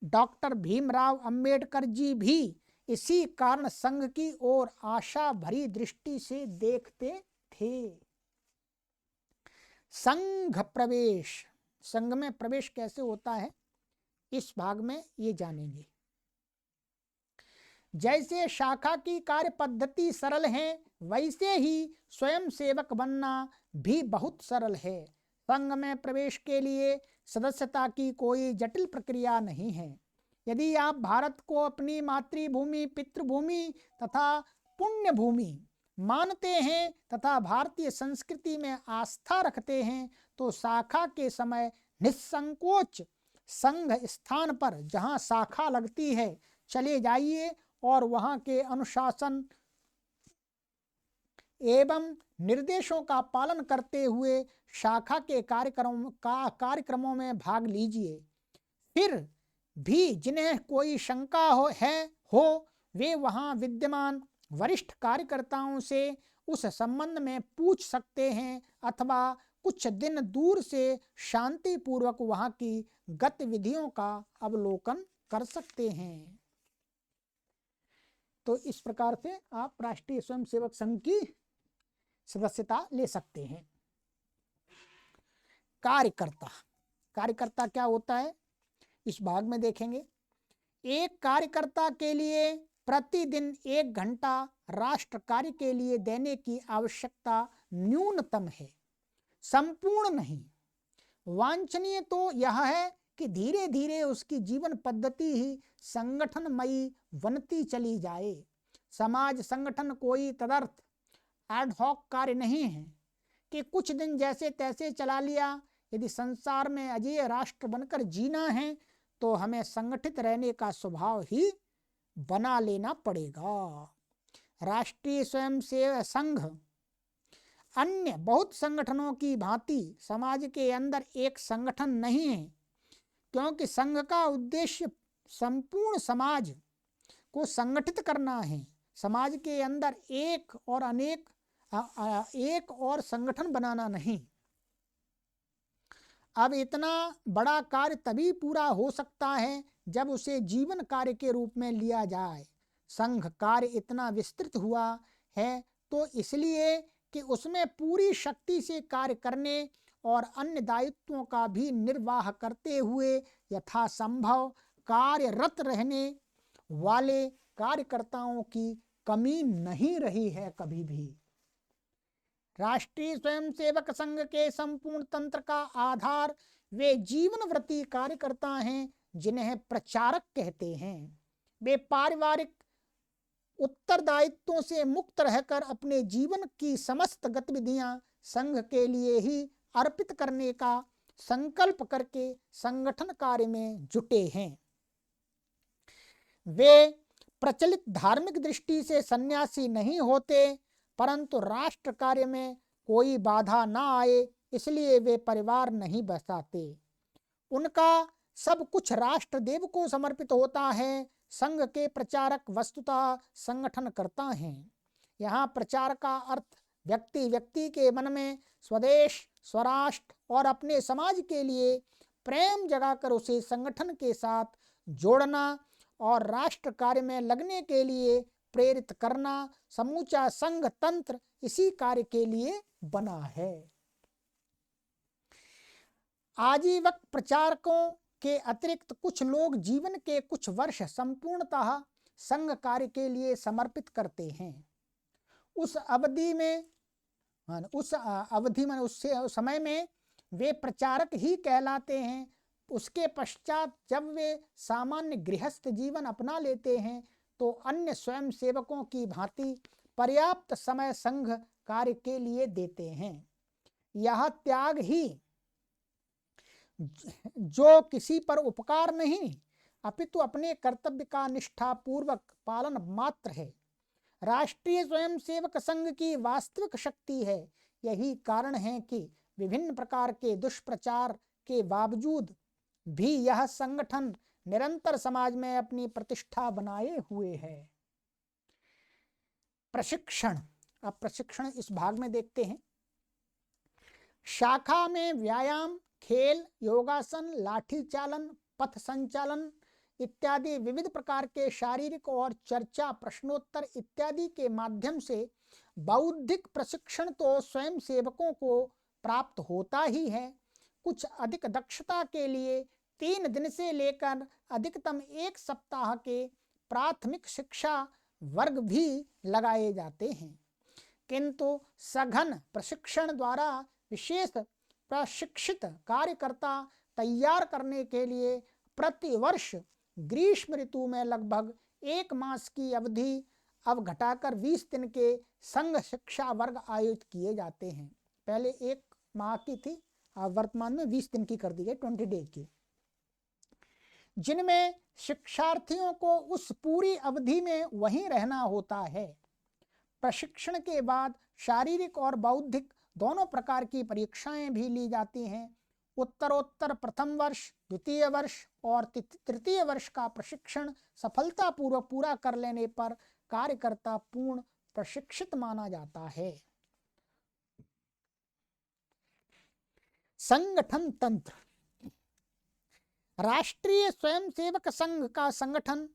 डॉक्टर भीमराव अंबेडकर जी भी इसी कारण संघ की ओर आशा भरी दृष्टि से देखते थे। संघ प्रवेश, संघ में प्रवेश कैसे होता है इस भाग में ये जानेंगे। जैसे शाखा की कार्य पद्धति सरल है, वैसे ही स्वयं सेवक बनना भी बहुत सरल है। संघ में प्रवेश के लिए सदस्यता की कोई जटिल प्रक्रिया नहीं है। यदि आप भारत को अपनी मातृभूमि, पितृभूमि तथा पुण्य भूमि मानते हैं तथा भारतीय संस्कृति में आस्था रखते हैं तो शाखा के समय निसंकोच संघ स्थान पर जहां शाखा लगती है चले जाइए और वहां के अनुशासन एवं निर्देशों का पालन करते हुए शाखा के कार्यक्रमों में भाग लीजिए। फिर भी जिन्हें कोई शंका हो वे वहां विद्यमान वरिष्ठ कार्यकर्ताओं से उस संबंध में पूछ सकते हैं अथवा कुछ दिन दूर से शांतिपूर्वक वहां की गतिविधियों का अवलोकन कर सकते हैं। तो इस प्रकार से आप राष्ट्रीय स्वयंसेवक संघ की सदस्यता ले सकते हैं। कार्यकर्ता, कार्यकर्ता क्या होता है इस भाग में देखेंगे। एक कार्यकर्ता के लिए प्रतिदिन 1 घंटा राष्ट्र कार्य के लिए देने की आवश्यकता न्यूनतम है, संपूर्ण नहीं। वांछनीय तो यह है कि धीरे धीरे उसकी जीवन पद्धति ही संगठनमयी बनती चली जाए। समाज संगठन कोई तदर्थ एडहॉक कार्य नहीं है कि कुछ दिन जैसे तैसे चला लिया। यदि संसार में अजेय राष्ट्र बनकर जीना है तो हमें संगठित रहने का स्वभाव ही बना लेना पड़ेगा। राष्ट्रीय स्वयंसेवक संघ अन्य बहुत संगठनों की भांति समाज के अंदर एक संगठन नहीं है, क्योंकि संघ का उद्देश्य संपूर्ण समाज को संगठित करना है, समाज के अंदर एक और संगठन बनाना नहीं। अब इतना बड़ा कार्य तभी पूरा हो सकता है जब उसे जीवन कार्य के रूप में लिया जाए। संघ कार्य इतना विस्तृत हुआ है तो इसलिए कि उसमें पूरी शक्ति से कार्य करने और अन्य दायित्वों का भी निर्वाह करते हुए यथासंभव कार्यरत रहने वाले कार्यकर्ताओं की कमी नहीं रही है कभी भी। राष्ट्रीय स्वयंसेवक संघ के संपूर्ण तंत्र का आधार वे जीवनव्रती कार्यकर्ता हैं जिन्हें प्रचारक कहते हैं। वे पारिवारिक उत्तरदायित्वों से मुक्त रहकर अपने जीवन की समस्त गतिविधियां संघ के लिए ही अर्पित करने का संकल्प करके संगठन कार्य में जुटे हैं। वे प्रचलित धार्मिक दृष्टि से सन्यासी नहीं होते, परंतु राष्ट्र कार्य में कोई बाधा ना आए इसलिए वे परिवार नहीं बसाते। उनका सब कुछ राष्ट्र देव को समर्पित होता है। संघ के प्रचारक वस्तुतः संगठन करता हैं। यहाँ प्रचार का अर्थ व्यक्ति व्यक्ति के मन में स्वदेश, स्वराष्ट्र और अपने समाज के लिए प्रेम जगाकर उसे संगठन के साथ जोड़ना और राष्ट्र कार्य में लगने के लिए प्रेरित करना, समूचा संघ तंत्र इसी कार्य के लिए बना है। आजीवक प्रचारकों के अतिरिक्त कुछ लोग जीवन के कुछ वर्ष संपूर्णतः संघ कार्य के लिए समर्पित करते हैं। उस समय में वे प्रचारक ही कहलाते हैं। उसके पश्चात जब वे सामान्य गृहस्थ जीवन अपना लेते हैं तो अन्य स्वयंसेवकों की भांति पर्याप्त समय संघ कार्य के लिए देते हैं। यह त्याग ही जो किसी पर उपकार नहीं अपितु अपने कर्तव्य का निष्ठापूर्वक पालन मात्र है, राष्ट्रीय स्वयंसेवक संघ की वास्तविक शक्ति है। यही कारण है कि विभिन्न प्रकार के दुष्प्रचार के बावजूद भी यह संगठन निरंतर समाज में अपनी प्रतिष्ठा बनाए हुए है। प्रशिक्षण, अब प्रशिक्षण इस भाग में देखते हैं। शाखा में व्यायाम, खेल, योगासन, लाठी चालन, पथ संचालन इत्यादि विविध प्रकार के शारीरिक और चर्चा, प्रश्नोत्तर इत्यादि के माध्यम से बौद्धिक प्रशिक्षण तो स्वयं सेवकों को प्राप्त होता ही है। कुछ अधिक दक्षता के लिए 3 दिन से लेकर अधिकतम 1 सप्ताह के प्राथमिक शिक्षा वर्ग भी लगाए जाते हैं, किंतु सघन प्रशिक्षण द्वारा विशेष प्रशिक्षित कार्यकर्ता तैयार करने के लिए प्रतिवर्ष ग्रीष्म ऋतु में लगभग 1 मास की अवधि अब घटाकर 20 दिन के संघ शिक्षा वर्ग आयोजित किए जाते हैं। पहले 1 माह की थी, अब वर्तमान में 20 दिन की कर दी गई, 20 डेज की, जिनमें शिक्षार्थियों को उस पूरी अवधि में वहीं रहना होता है। प्रशिक्षण के बाद शारीरिक और बौद्धिक दोनों प्रकार की परीक्षाएं भी ली जाती हैं। उत्तरोत्तर प्रथम वर्ष, द्वितीय वर्ष और तृतीय वर्ष का प्रशिक्षण सफलतापूर्वक पूरा कर लेने पर कार्यकर्ता पूर्ण प्रशिक्षित माना जाता है। संगठन तंत्र, राष्ट्रीय स्वयंसेवक संघ का संगठन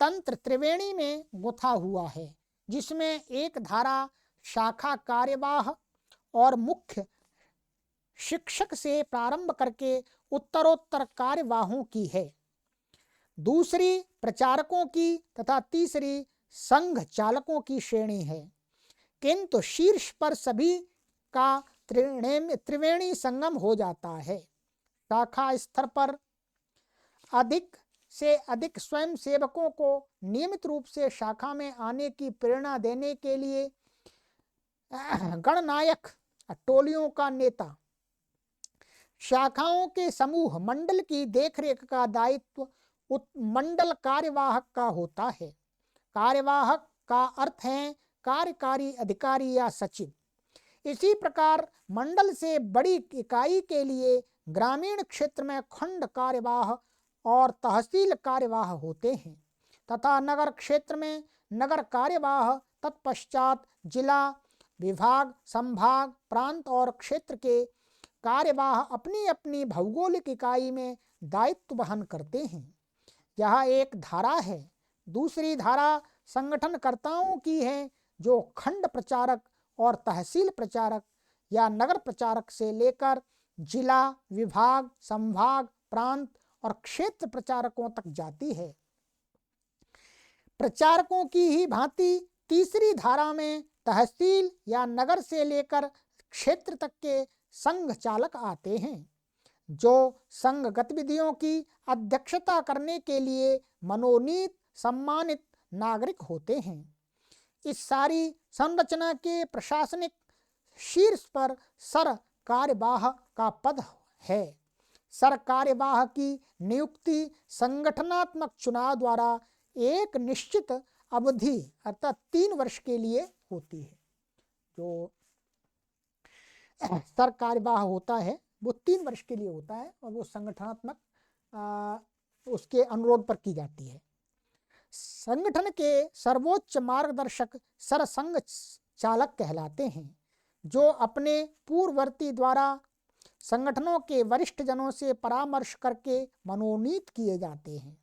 तंत्र त्रिवेणी में गुथा हुआ है, जिसमें एक धारा शाखा कार्यवाह और मुख्य शिक्षक से प्रारंभ करके उत्तरोत्तर कार्यवाहों की है, दूसरी प्रचारकों की तथा तीसरी संघ चालकों की श्रेणी है। किंतु शीर्ष पर सभी का त्रिवेणी संगम हो जाता है। शाखा स्तर पर अधिक से अधिक स्वयं सेवकों को नियमित रूप से शाखा में आने की प्रेरणा देने के लिए गणनायक टोलियों का नेता, शाखाओं के समूह मंडल की देखरेख का दायित्व मंडल कार्यवाहक का होता है। कार्यवाहक का अर्थ है कार्यकारी अधिकारी या सचिव। इसी प्रकार मंडल से बड़ी इकाई के लिए ग्रामीण क्षेत्र में खंड कार्यवाह और तहसील कार्यवाह होते हैं तथा नगर क्षेत्र में नगर कार्यवाह, तत्पश्चात जिला, विभाग, संभाग, प्रांत और क्षेत्र के कार्यवाह अपनी अपनी भौगोलिक इकाई में दायित्व वहन करते हैं। यह एक धारा है। दूसरी धारा संगठनकर्ताओं की है, जो खंड प्रचारक और तहसील प्रचारक या नगर प्रचारक से लेकर जिला, विभाग, संभाग, प्रांत और क्षेत्र प्रचारकों तक जाती है। प्रचारकों की ही भांति तीसरी धारा में तहसील या नगर से लेकर क्षेत्र तक के संघ चालक आते हैं, जो संघ गतिविधियों की अध्यक्षता करने के लिए मनोनीत सम्मानित नागरिक होते हैं। इस सारी संरचना के प्रशासनिक शीर्ष पर सर कार्यवाह का पद है। सर कार्यवाह की नियुक्ति संगठनात्मक चुनाव द्वारा एक निश्चित अवधि अर्थात 3 वर्ष के लिए होती है। जो सर कार्यवाह होता है वो 3 वर्ष के लिए होता है और वो संगठनात्मक उसके अनुरोध पर की जाती है। संगठन के सर्वोच्च मार्गदर्शक सरसंघ चालक कहलाते हैं, जो अपने पूर्ववर्ती द्वारा संगठनों के वरिष्ठ जनों से परामर्श करके मनोनीत किए जाते हैं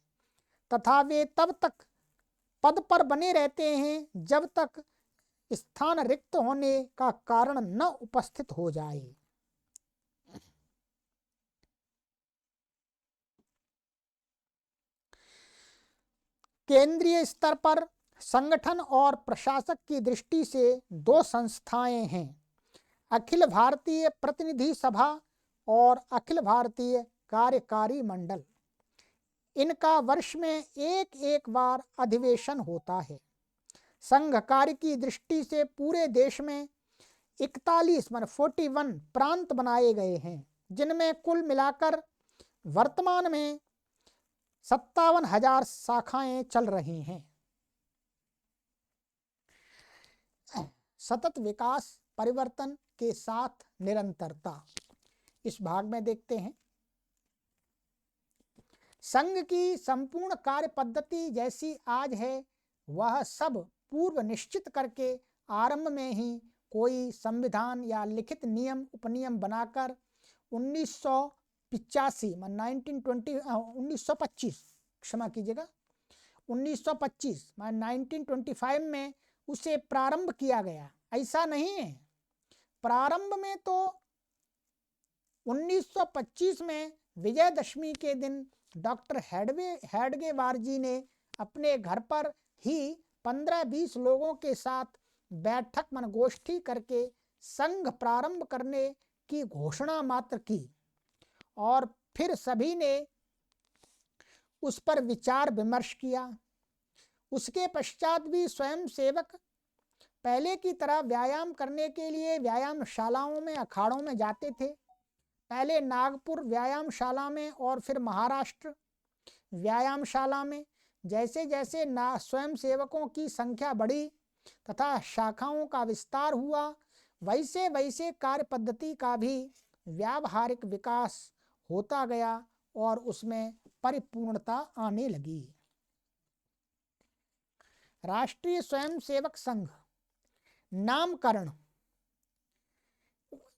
तथा वे तब तक पद पर बने रहते हैं जब तक स्थान रिक्त होने का कारण न उपस्थित हो जाए। केंद्रीय स्तर पर संगठन और प्रशासक की दृष्टि से 2 संस्थाएं हैं, अखिल भारतीय प्रतिनिधि सभा और अखिल भारतीय कार्यकारी मंडल। इनका वर्ष में एक बार अधिवेशन होता है। संघ कार्य की दृष्टि से पूरे देश में 41 प्रांत बनाए गए हैं, जिनमें कुल मिलाकर वर्तमान में 57,000 शाखाएं चल रही हैं। सतत विकास परिवर्तन के साथ निरंतरता, इस भाग में देखते हैं। संघ की संपूर्ण कार्य पद्धति जैसी आज है, वह सब पूर्व निश्चित करके आरंभ में ही कोई संविधान या लिखित नियम उपनियम बनाकर 1925 में उसे प्रारंभ किया गया। ऐसा नहीं है, प्रारंभ में तो 1925 में विजयदशमी के दिन डॉक्टर हेडगेवार जी ने अपने घर पर ही 15-20 लोगों के साथ बैठक मनगोष्ठी करके संघ प्रारंभ करने की घोषणा मात्र की और फिर सभी ने उस पर विचार विमर्श किया। उसके पश्चात भी स्वयं सेवक पहले की तरह व्यायाम करने के लिए व्यायामशालाओं में, अखाड़ों में जाते थे। पहले नागपुर व्यायामशाला में और फिर महाराष्ट्र व्यायामशाला में। जैसे जैसे स्वयं सेवकों की संख्या बढ़ी तथा शाखाओं का विस्तार हुआ, वैसे वैसे कार्य पद्धति का भी व्यावहारिक विकास होता गया और उसमें परिपूर्णता आने लगी। राष्ट्रीय स्वयंसेवक संघ नामकरण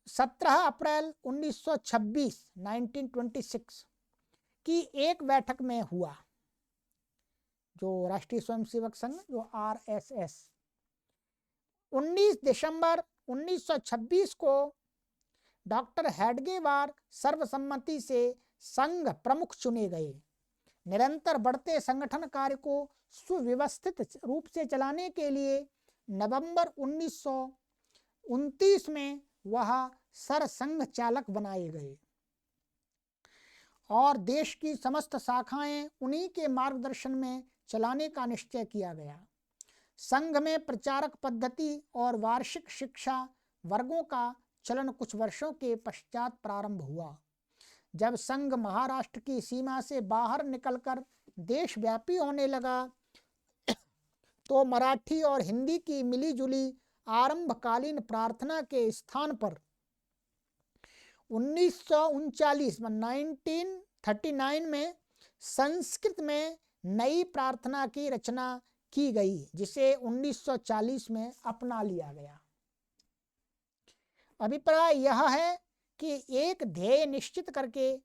17 अप्रैल 1926 की एक बैठक में हुआ। जो राष्ट्रीय स्वयंसेवक संघ, जो RSS। 19 दिसंबर 1926 को डॉक्टर हेडगेवार सर्वसम्मति से संघ प्रमुख चुने गए। निरंतर बढ़ते संगठन कार्य को सुव्यवस्थित रूप से चलाने के लिए नवंबर 1929 में वह सरसंघ चालक बनाए गए और देश की समस्त शाखाएं उन्हीं के मार्गदर्शन में चलाने का निश्चय किया गया। संघ में प्रचारक पद्धति और वार्षिक शिक्षा वर्गों का चलन कुछ वर्षों के पश्चात प्रारंभ हुआ। जब संघ महाराष्ट्र की सीमा से बाहर निकलकर देशव्यापी होने लगा तो मराठी और हिंदी की मिलीजुली आरंभकालीन प्रार्थना के स्थान पर 1939 में संस्कृत में नई प्रार्थना की रचना की गई, जिसे 1940 में अपना लिया गया। अभिप्राय यह है कि एक ध्येय निश्चित करके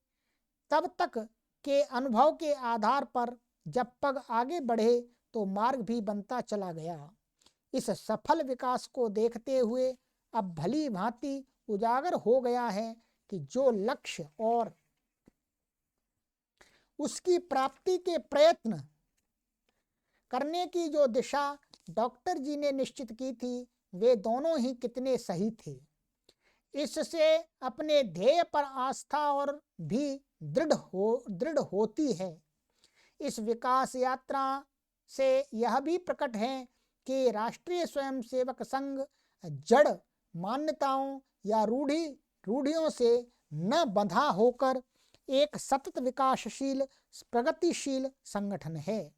तब तक के अनुभव के आधार पर जब पग आगे बढ़े तो मार्ग भी बनता चला गया। इस सफल विकास को देखते हुए अब भली भांति उजागर हो गया है कि जो लक्ष्य और उसकी प्राप्ति के प्रयत्न करने की जो दिशा डॉक्टर जी ने निश्चित की थी, वे दोनों ही कितने सही थे। इससे अपने ध्येय पर आस्था और भी दृढ़ होती है। इस विकास यात्रा से यह भी प्रकट है कि राष्ट्रीय स्वयंसेवक संघ जड़ मान्यताओं या रूढ़ियों से न बंधा होकर एक सतत विकासशील प्रगतिशील संगठन है।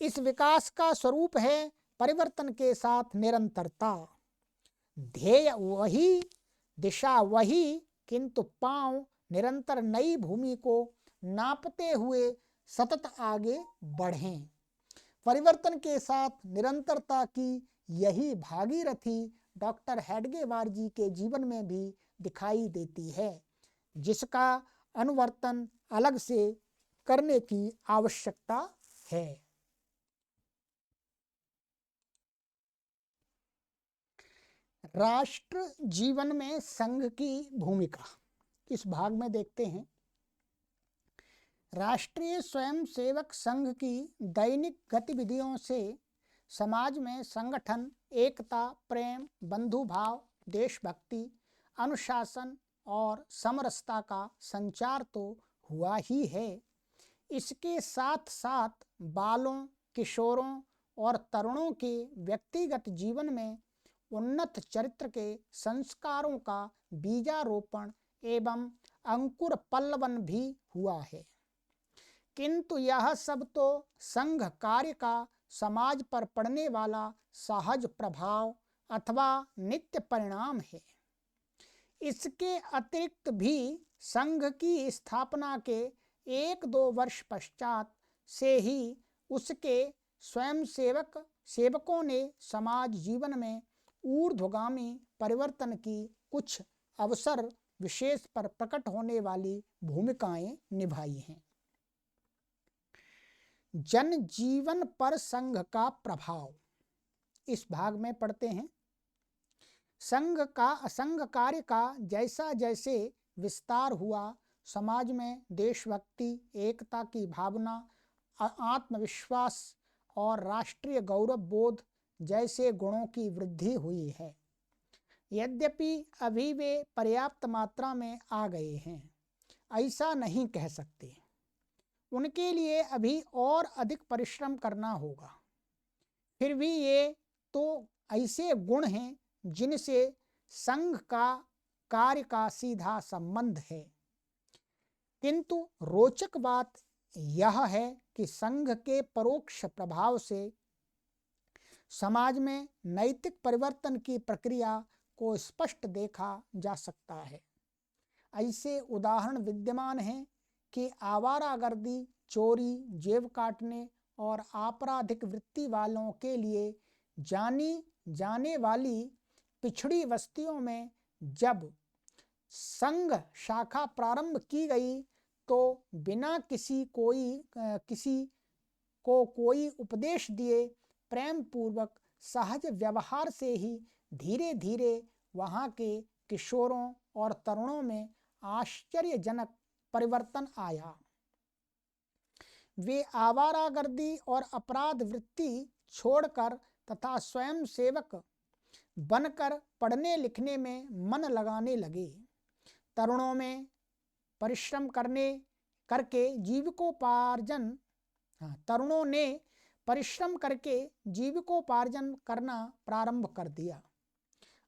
इस विकास का स्वरूप है परिवर्तन के साथ निरंतरता। ध्येय वही, दिशा वही, किंतु पांव निरंतर नई भूमि को नापते हुए सतत आगे बढ़ें। परिवर्तन के साथ निरंतरता की यही भागीरथी डॉक्टर हेडगेवार जी के जीवन में भी दिखाई देती है, जिसका अनुवर्तन अलग से करने की आवश्यकता है। राष्ट्र जीवन में संघ की भूमिका, इस भाग में देखते हैं। राष्ट्रीय स्वयंसेवक संघ की दैनिक गतिविधियों से समाज में संगठन, एकता, प्रेम, बंधुभाव, देशभक्ति, अनुशासन और समरसता का संचार तो हुआ ही है। इसके साथ साथ बालों, किशोरों और तरुणों के व्यक्तिगत जीवन में उन्नत चरित्र के संस्कारों का बीजारोपण एवं अंकुर पल्लवन भी हुआ है। किंतु यह सब तो संघ कार्य का समाज पर पड़ने वाला सहज प्रभाव अथवा नित्य परिणाम है। इसके अतिरिक्त भी संघ की स्थापना के 1-2 वर्ष पश्चात से ही उसके सेवकों ने समाज जीवन में ऊर्ध्वगामी परिवर्तन की कुछ अवसर विशेष पर प्रकट होने वाली भूमिकाएं निभाई हैं। जन जीवन पर संघ का प्रभाव, इस भाग में पढ़ते हैं। संघ कार्य का जैसा जैसे विस्तार हुआ, समाज में देशभक्ति, एकता की भावना, आत्मविश्वास और राष्ट्रीय गौरव बोध जैसे गुणों की वृद्धि हुई है। यद्यपि अभी वे पर्याप्त मात्रा में आ गए हैं, ऐसा नहीं कह सकते। उनके लिए अभी और अधिक परिश्रम करना होगा। फिर भी ये तो ऐसे गुण हैं जिनसे संघ का कार्य का सीधा संबंध है। किंतु रोचक बात यह है कि संघ के परोक्ष प्रभाव से समाज में नैतिक परिवर्तन की प्रक्रिया को स्पष्ट देखा जा सकता है। ऐसे उदाहरण विद्यमान हैं कि आवारागर्दी, चोरी, जेब काटने और आपराधिक वृत्ति वालों के लिए जानी जाने वाली पिछड़ी बस्तियों में जब संघ शाखा प्रारंभ की गई तो बिना किसी को कोई उपदेश दिए प्रेम पूर्वक सहज व्यवहार से ही धीरे धीरे वहाँ के किशोरों और तरुणों में आश्चर्यजनक परिवर्तन आया। वे आवारागर्दी और अपराध वृत्ति छोड़कर तथा स्वयं सेवक बनकर पढ़ने लिखने में मन लगाने लगे। तरुणों में परिश्रम करके जीविकोपार्जन तरुणों ने परिश्रम करके जीविकोपार्जन करना प्रारंभ कर दिया।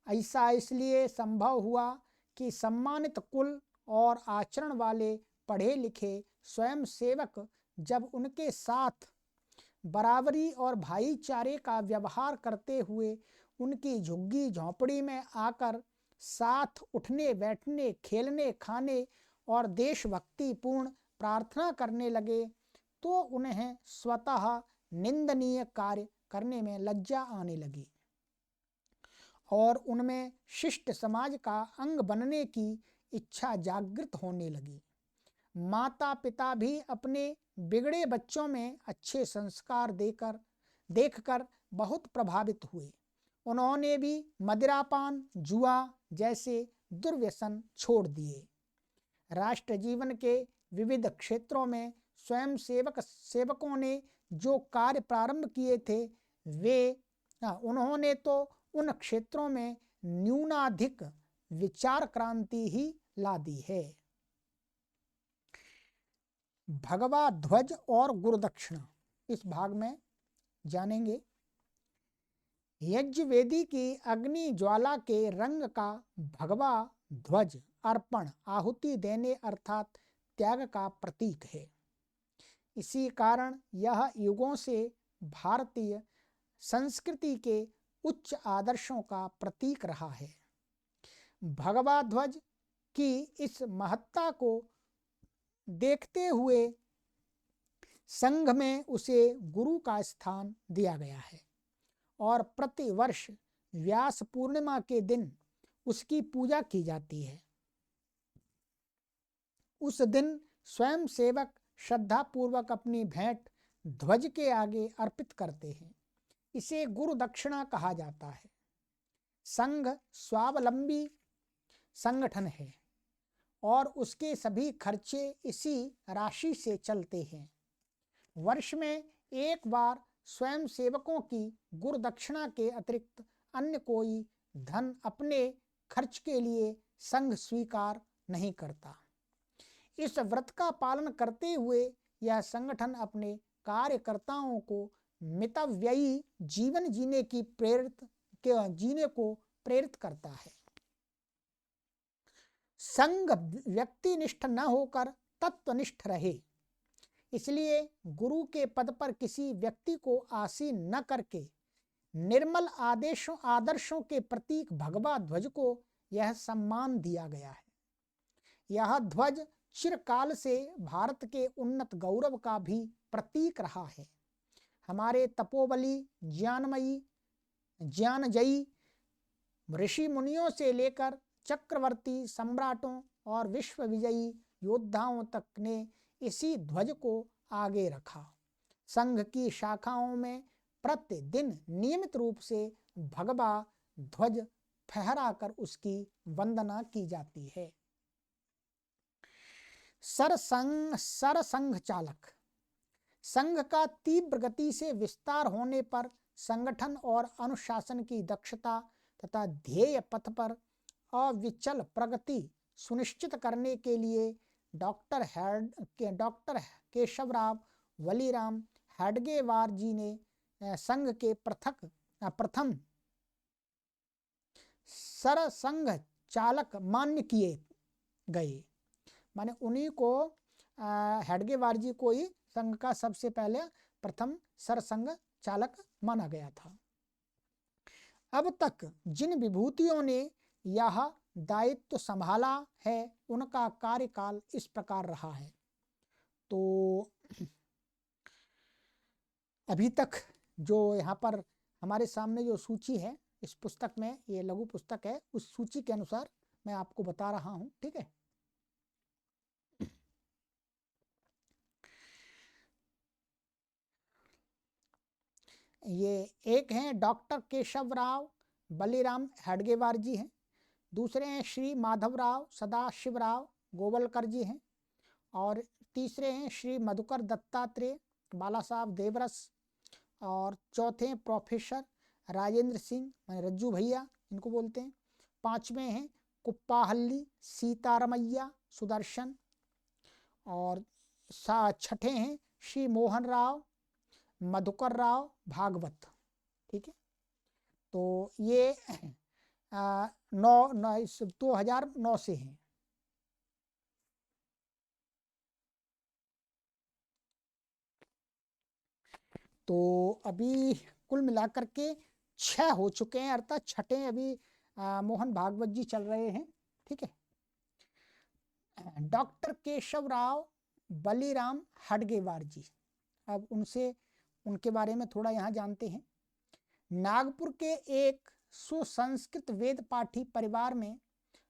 ऐसा इसलिए संभव हुआ कि सम्मानित कुल और आचरण वाले पढ़े लिखे स्वयं सेवक जब उनके साथ बराबरी और भाईचारे का व्यवहार करते हुए उनकी झुग्गी झोंपड़ी में आकर साथ उठने बैठने खेलने खाने और देशभक्ति पूर्ण प्रार्थना करने लगे तो उन्हें स्वतः निंदनीय कार्य करने में लज्जा आने लगी और उनमें शिष्ट समाज का अंग बनने की इच्छा जागृत होने लगी। माता पिता भी अपने बिगड़े बच्चों में अच्छे संस्कार देखकर बहुत प्रभावित हुए। उन्होंने भी मदिरापान जुआ जैसे दुर्व्यसन छोड़ दिए। राष्ट्र जीवन के विविध क्षेत्रों में स्वयं सेवकों ने जो कार्य प्रारंभ किए थे उन्होंने तो उन क्षेत्रों में न्यूनाधिक विचार क्रांति ही ला दी है। भगवा ध्वज और गुरुदक्षिणा इस भाग में जानेंगे। यज्ञवेदी की अग्नि ज्वाला के रंग का भगवा ध्वज अर्पण आहुति देने अर्थात त्याग का प्रतीक है। इसी कारण यह युगों से भारतीय संस्कृति के उच्च आदर्शों का प्रतीक रहा है। भगवा ध्वज की इस महत्ता को देखते हुए संघ में उसे गुरु का स्थान दिया गया है और प्रतिवर्ष व्यास पूर्णिमा के दिन उसकी पूजा की जाती है। उस दिन स्वयं सेवक श्रद्धापूर्वक अपनी भेंट ध्वज के आगे अर्पित करते हैं। इसे गुरु दक्षिणा कहा जाता है। संघ स्वावलंबी संगठन है और उसके सभी खर्चे इसी राशि से चलते हैं। वर्ष में एक बार स्वयं सेवकों की गुरु दक्षिणा के अतिरिक्त अन्य कोई धन अपने खर्च के लिए संघ स्वीकार नहीं करता। इस व्रत का पालन करते हुए यह संगठन अपने कार्यकर्ताओं को मितव्ययी जीवन जीने को प्रेरित करता है। संघ व्यक्तिनिष्ठ न होकर तत्वनिष्ठ रहे, इसलिए गुरु के पद पर किसी व्यक्ति को आसीन न करके निर्मल आदर्शों के प्रतीक भगवा ध्वज को यह सम्मान दिया गया है। यह ध्वज चिरकाल से भारत के उन्नत गौरव का भी प्रतीक रहा है। हमारे तपोबली ज्ञानजयी ऋषि मुनियों से लेकर चक्रवर्ती सम्राटों और विश्व विजयी योद्धाओं तक ने इसी ध्वज को आगे रखा। संघ की शाखाओं में प्रतिदिन नियमित रूप से भगवा ध्वज फहराकर उसकी वंदना की जाती है। सरसंघ चालक संघ का तीव्र गति से विस्तार होने पर संगठन और अनुशासन की दक्षता तथा ध्येय पथ पर अविचल प्रगति सुनिश्चित करने के लिए डॉक्टर केशवराव वलीराम हेडगेवार जी ने संघ के प्रथम सरसंघ चालक मान्य किए गए। माने उन्हीं को हेडगेवार जी को ही संघ का सबसे पहले प्रथम सरसंघ चालक माना गया था। अब तक जिन विभूतियों ने यह दायित्व संभाला है उनका कार्यकाल इस प्रकार रहा है। तो अभी तक जो यहाँ पर हमारे सामने जो सूची है इस पुस्तक में, ये लघु पुस्तक है, उस सूची के अनुसार मैं आपको बता रहा हूँ। ठीक है। ये एक हैं डॉक्टर केशवराव बलीराम हेडगेवार जी हैं, दूसरे हैं श्री माधवराव सदाशिवराव गोवलकर जी हैं, और तीसरे हैं श्री मधुकर दत्तात्रेय बाला साहब देवरस, और चौथे हैं प्रोफेसर राजेंद्र सिंह रज्जू भैया इनको बोलते हैं, पांचवें हैं कुप्पाहल्ली सीतारमैया सुदर्शन, और छठे हैं श्री मोहन राव मधुकर राव भागवत। ठीक है, तो ये 2009 से हैं। तो अभी कुल मिलाकर के 6 हो चुके हैं, अर्थात छठे अभी मोहन भागवत जी चल रहे हैं। ठीक है, डॉक्टर केशव राव बलीराम हेडगेवार जी, अब उनके बारे में थोड़ा यहाँ जानते हैं। नागपुर के एक सुसंस्कृत वेद पाठी परिवार में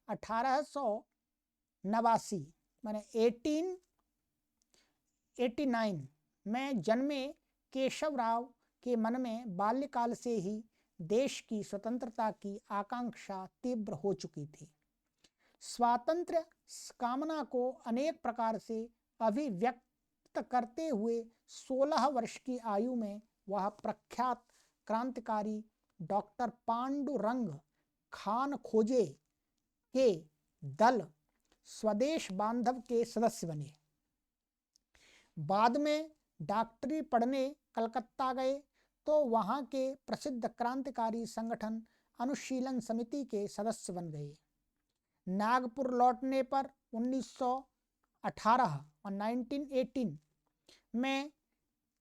1889 माने 1889 में जन्मे केशव राव के मन में बाल्यकाल से ही देश की स्वतंत्रता की आकांक्षा तीव्र हो चुकी थी। स्वातंत्र्य कामना को अनेक प्रकार से अभिव्यक्त करते हुए 16 वर्ष की आयु में वह प्रख्यात क्रांतिकारी डॉक्टर पांडुरंग खान खोजे के दल स्वदेश बांधव के सदस्य बने। बाद में डॉक्टरी पढ़ने कलकत्ता गए तो वहाँ के प्रसिद्ध क्रांतिकारी संगठन अनुशीलन समिति के सदस्य बन गए। नागपुर लौटने पर 1918 और 1918 में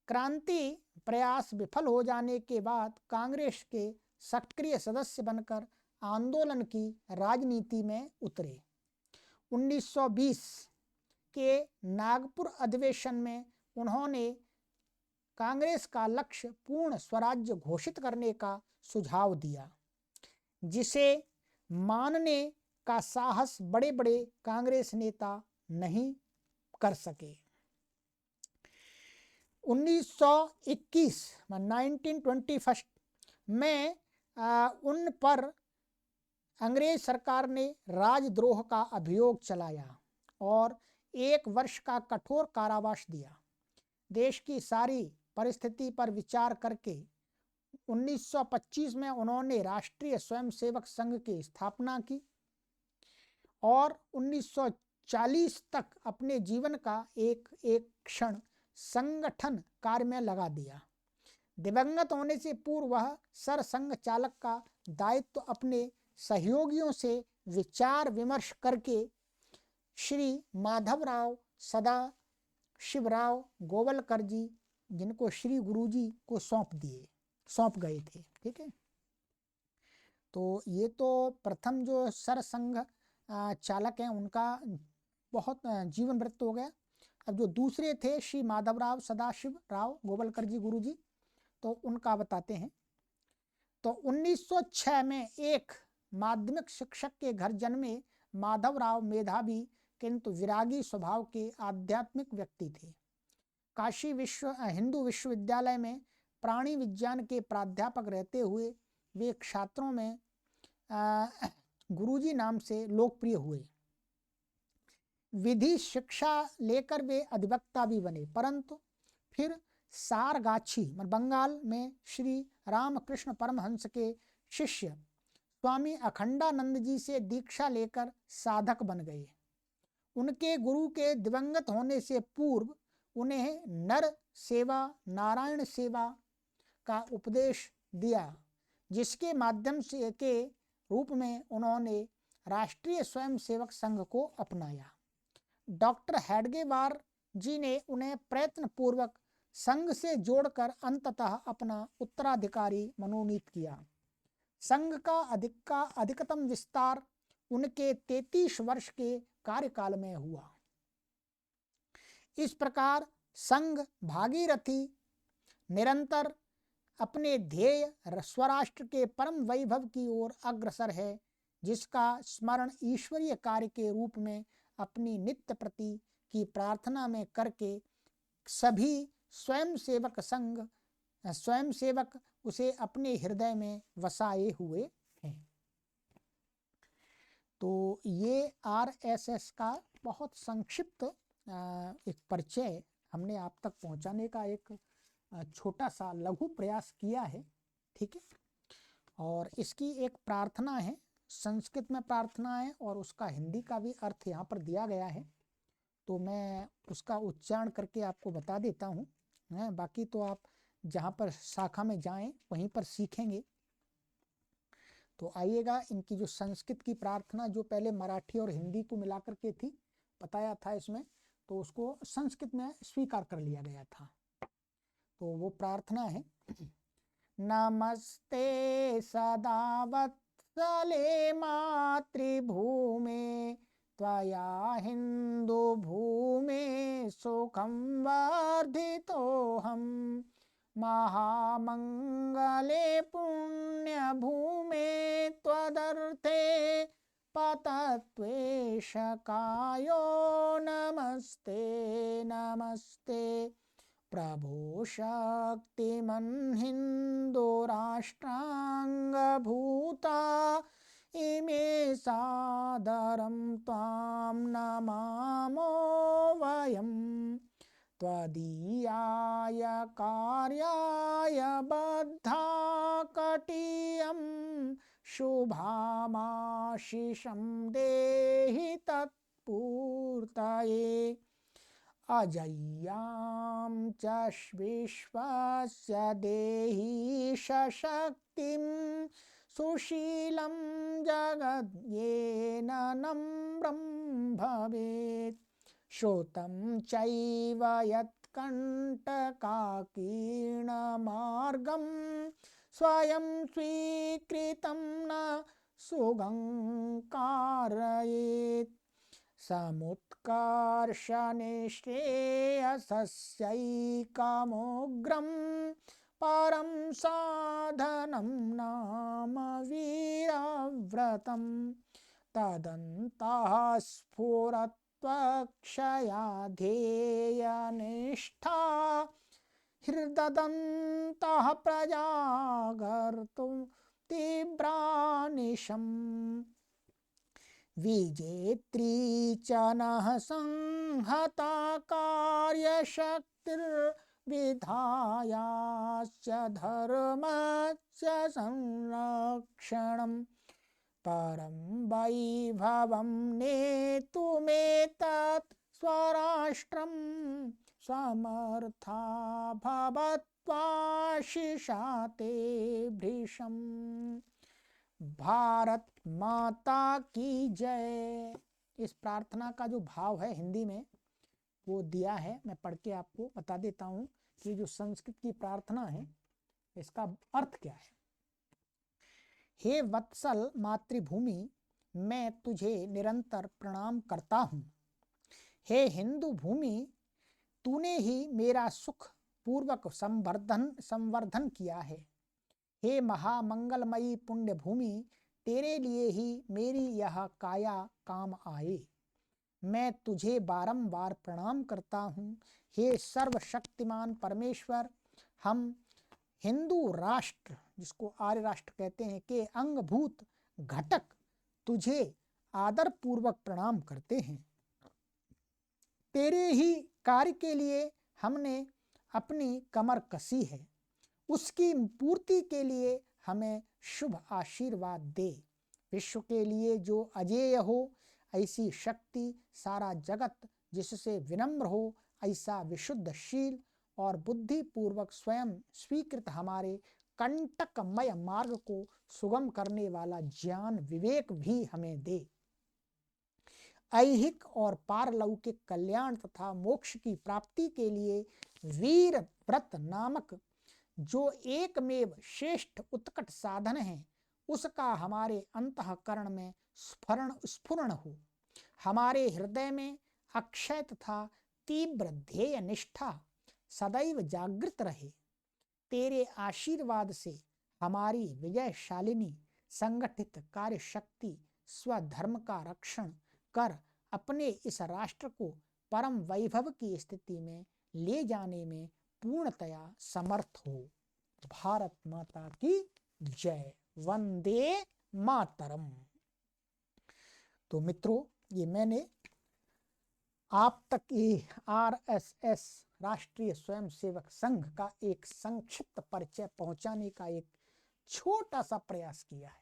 क्रांति प्रयास विफल हो जाने के बाद कांग्रेस के सक्रिय सदस्य बनकर आंदोलन की राजनीति में उतरे। 1920 के नागपुर अधिवेशन में उन्होंने कांग्रेस का लक्ष्य पूर्ण स्वराज्य घोषित करने का सुझाव दिया, जिसे मानने का साहस बड़े बड़े कांग्रेस नेता नहीं कर सके। 1921 में उन पर अंग्रेज सरकार ने राजद्रोह का अभियोग चलाया और 1 वर्ष का कठोर कारावास दिया। देश की सारी परिस्थिति पर विचार करके 1925 में उन्होंने राष्ट्रीय स्वयंसेवक संघ की स्थापना की और 1940 तक अपने जीवन का एक एक क्षण संगठन कार्य में लगा दिया। दिवंगत होने से पूर्व वह सरसंघ चालक का दायित्व अपने सहयोगियों से विचार विमर्श करके श्री माधवराव सदाशिवराव गोवलकर जी, जिनको श्री गुरुजी को सौंप गए थे। ठीक है, तो ये तो प्रथम जो सरसंघ चालक हैं उनका बहुत जीवन वृत्त हो गया। अब जो दूसरे थे श्री माधवराव सदाशिवराव गोवलकर जी गुरुजी, तो उनका बताते हैं। तो 1906 में एक माध्यमिक शिक्षक के घर जन्मे माधवराव मेधावी किंतु विरागी स्वभाव के आध्यात्मिक व्यक्ति थे। काशी हिंदू विश्वविद्यालय में प्राणी विज्ञान के प्राध्यापक रहते हुए वे छात्रों में गुरुजी नाम से लोकप्रिय हुए। विधि शिक्षा लेकर वे अधिवक्ता भी बने, परंतु फिर सारगाछी बंगाल में श्री रामकृष्ण परमहंस के शिष्य स्वामी अखंडानंद जी से दीक्षा लेकर साधक बन गए। उनके गुरु के दिवंगत होने से पूर्व उन्हें नर सेवा नारायण सेवा का उपदेश दिया, जिसके माध्यम से के रूप में उन्होंने राष्ट्रीय स्वयंसेवक संघ को अपनाया। डॉक्टर हेडगेवार जी ने उन्हें प्रयत्न पूर्वक संघ से जोड़कर अंततः अपना उत्तराधिकारी मनोनीत किया। संघ का अधिकतम विस्तार उनके 33 वर्ष के कार्यकाल में हुआ। इस प्रकार संघ भागीरथी निरंतर अपने ध्येय स्वराष्ट्र के परम वैभव की ओर अग्रसर है, जिसका स्मरण ईश्वरीय कार्य के रूप में अपनी नित्य प्रति की प्रार्थना में करके सभी स्वयंसेवक संघ स्वयं सेवक उसे अपने हृदय में वसाए हुए हैं। तो ये आरएसएस का बहुत संक्षिप्त एक परिचय हमने आप तक पहुंचाने का एक छोटा सा लघु प्रयास किया है, ठीक है। और इसकी एक प्रार्थना है, संस्कृत में प्रार्थना है और उसका हिंदी का भी अर्थ यहाँ पर दिया गया है, तो मैं उसका उच्चारण करके आपको बता देता हूँ। बाकी तो आप जहाँ पर शाखा में जाएं वहीं पर सीखेंगे। तो आइएगा, इनकी जो संस्कृत की प्रार्थना जो पहले मराठी और हिंदी को मिलाकर के थी, बताया था इसमें, तो उसको संस्कृत में स्वीकार कर लिया गया था। तो वो प्रार्थना है, नमस्ते सदा वत्सले मातृभूमे त्वया हिंदू भूमे सुखं वर्धितोऽहम् महामंगले पुण्यभूमे त्वदर्थे पतत्वेशकायो नमस्ते नमस्ते प्रभो शक्तिमन् हिंदू राष्ट्रांगभूता इमे सादरं त्वां नमामो वयम् त्वदीयाय कार्याय बद्धा कटीयं शुभामाशिषं देहि तत्पूर्तये अजय्यां च विश्वस्य देहि सशक्तिं सुशीलं जगद्येन नम्रं भवेत् श्रोतं चैव यत्कण्टकाकीर्णमार्गं स्वयं स्वीकृतं न सुगं कारयेत् समुत्कर्षनिश्रेयसस्यैकमोग्रं परं साधनं नाम वीरव्रतं तदन्तः स्फुरत्वक्षया ध्येयनिष्ठा हृददन्तः प्रजागर्तुं तीव्रानिशम् विजेत्री च नः संहता कार्यशक्तिर्विधायाश्च धर्मस्य संरक्षणं परं वैभवं नेतुमेतत् स्वराष्ट्रं समर्था भवत्वाशिषा ते भृशम्। भारत माता की जय। इस प्रार्थना का जो भाव है हिंदी में वो दिया है, मैं पढ़ के आपको बता देता हूँ कि जो संस्कृत की प्रार्थना है इसका अर्थ क्या है। हे वत्सल मातृभूमि, मैं तुझे निरंतर प्रणाम करता हूँ। हे हिंदू भूमि, तूने ही मेरा सुख पूर्वक संवर्धन किया है। हे महामंगलमयी पुण्य भूमि, तेरे लिए ही मेरी यह काया काम आए। मैं तुझे बारंबार प्रणाम करता हूँ। हे सर्वशक्तिमान परमेश्वर, हम हिंदू राष्ट्र, जिसको आर्य राष्ट्र कहते हैं, के अंगभूत घटक तुझे आदर पूर्वक प्रणाम करते हैं। तेरे ही कार्य के लिए हमने अपनी कमर कसी है, उसकी पूर्ति के लिए हमें शुभ आशीर्वाद दे। विश्व के लिए जो अजेय हो, ऐसी शक्ति सारा जगत जिससे विनम्र हो, ऐसा विशुद्धशील और बुद्धिपूर्वक स्वयं स्वीकृत हमारे कंटकमय मार्ग को सुगम करने वाला ज्ञान विवेक भी हमें दे। ऐहिक और पारलौकिक कल्याण तथा मोक्ष की प्राप्ति के लिए वीर व्रत नामक जो एकमेव श्रेष्ठ उत्कट साधन है, उसका हमारे अंतःकरण में स्फुरण हो। हमारे हृदय में अक्षय तथा तीव्र ध्येय निष्ठा सदैव जागृत रहे। तेरे आशीर्वाद से हमारी विजयशालिनी संगठित कार्य शक्ति स्वधर्म का रक्षण कर अपने इस राष्ट्र को परम वैभव की स्थिति में ले जाने में पूर्णतया समर्थ हो। भारत माता की जय, वंदे मातरम। तो मित्रों, ये मैंने आप तक ये आरएसएस राष्ट्रीय स्वयंसेवक संघ का एक संक्षिप्त परिचय पहुंचाने का एक छोटा सा प्रयास किया है।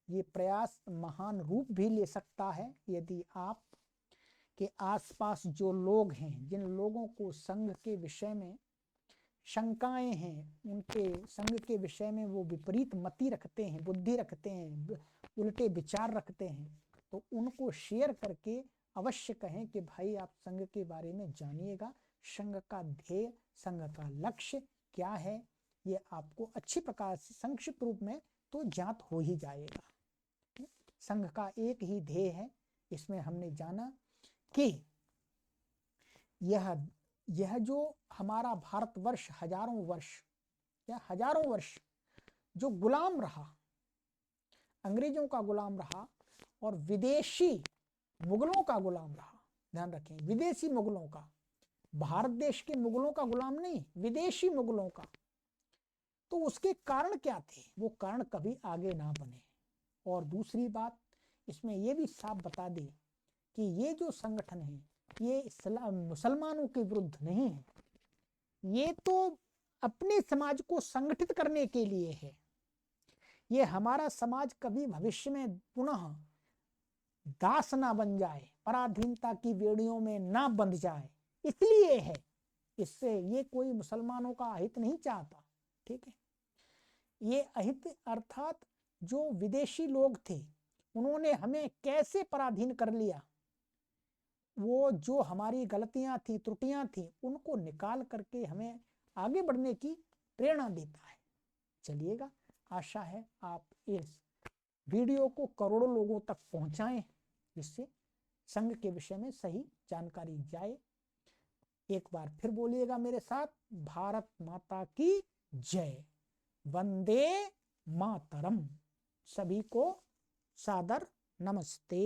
ये प्रयास महान रूप भी ले सकता है यदि आप के आसपास जो लोग हैं, जिन लोगों को संघ के विषय में शंकाएं हैं, उनके संघ के विषय में वो विपरीत मति रखते हैं, बुद्धि रखते हैं, उल्टे विचार रखते हैं, तो उनको शेयर करके अवश्य कहें कि भाई आप संघ के बारे में जानिएगा, संघ का ध्येय, संघ का लक्ष्य क्या है, ये आपको अच्छी प्रकार से संक्षिप्त रूप में तो ज्ञात हो ही जाएगा। संघ का एक ही ध्येय है। इसमें हमने जाना कि यह जो हमारा भारतवर्ष हजारों वर्ष जो गुलाम रहा, अंग्रेजों का गुलाम रहा और विदेशी मुगलों का गुलाम रहा। ध्यान रखें, विदेशी मुगलों का, भारत देश के मुगलों का गुलाम नहीं, विदेशी मुगलों का। तो उसके कारण क्या थे? वो कारण कभी आगे ना बने। और दूसरी बात, इसमें यह भी साफ बता दे कि ये जो संगठन है ये मुसलमानों के विरुद्ध नहीं है, ये तो अपने समाज को संगठित करने के लिए है। ये हमारा समाज कभी भविष्य में पुनः दास ना बन जाए, पराधीनता की बेड़ियों में ना बंध जाए, इसलिए है। इससे ये कोई मुसलमानों का अहित नहीं चाहता, ठीक है। ये अहित अर्थात जो विदेशी लोग थे उन्होंने हमें कैसे पराधीन कर लिया, वो जो हमारी गलतियां थी, त्रुटियां थी, उनको निकाल करके हमें आगे बढ़ने की प्रेरणा देता है। चलिएगा, आशा है आप इस वीडियो को करोड़ों लोगों तक पहुंचाएं, जिससे संघ के विषय में सही जानकारी जाए। एक बार फिर बोलिएगा मेरे साथ, भारत माता की जय, वंदे मातरम। सभी को सादर नमस्ते।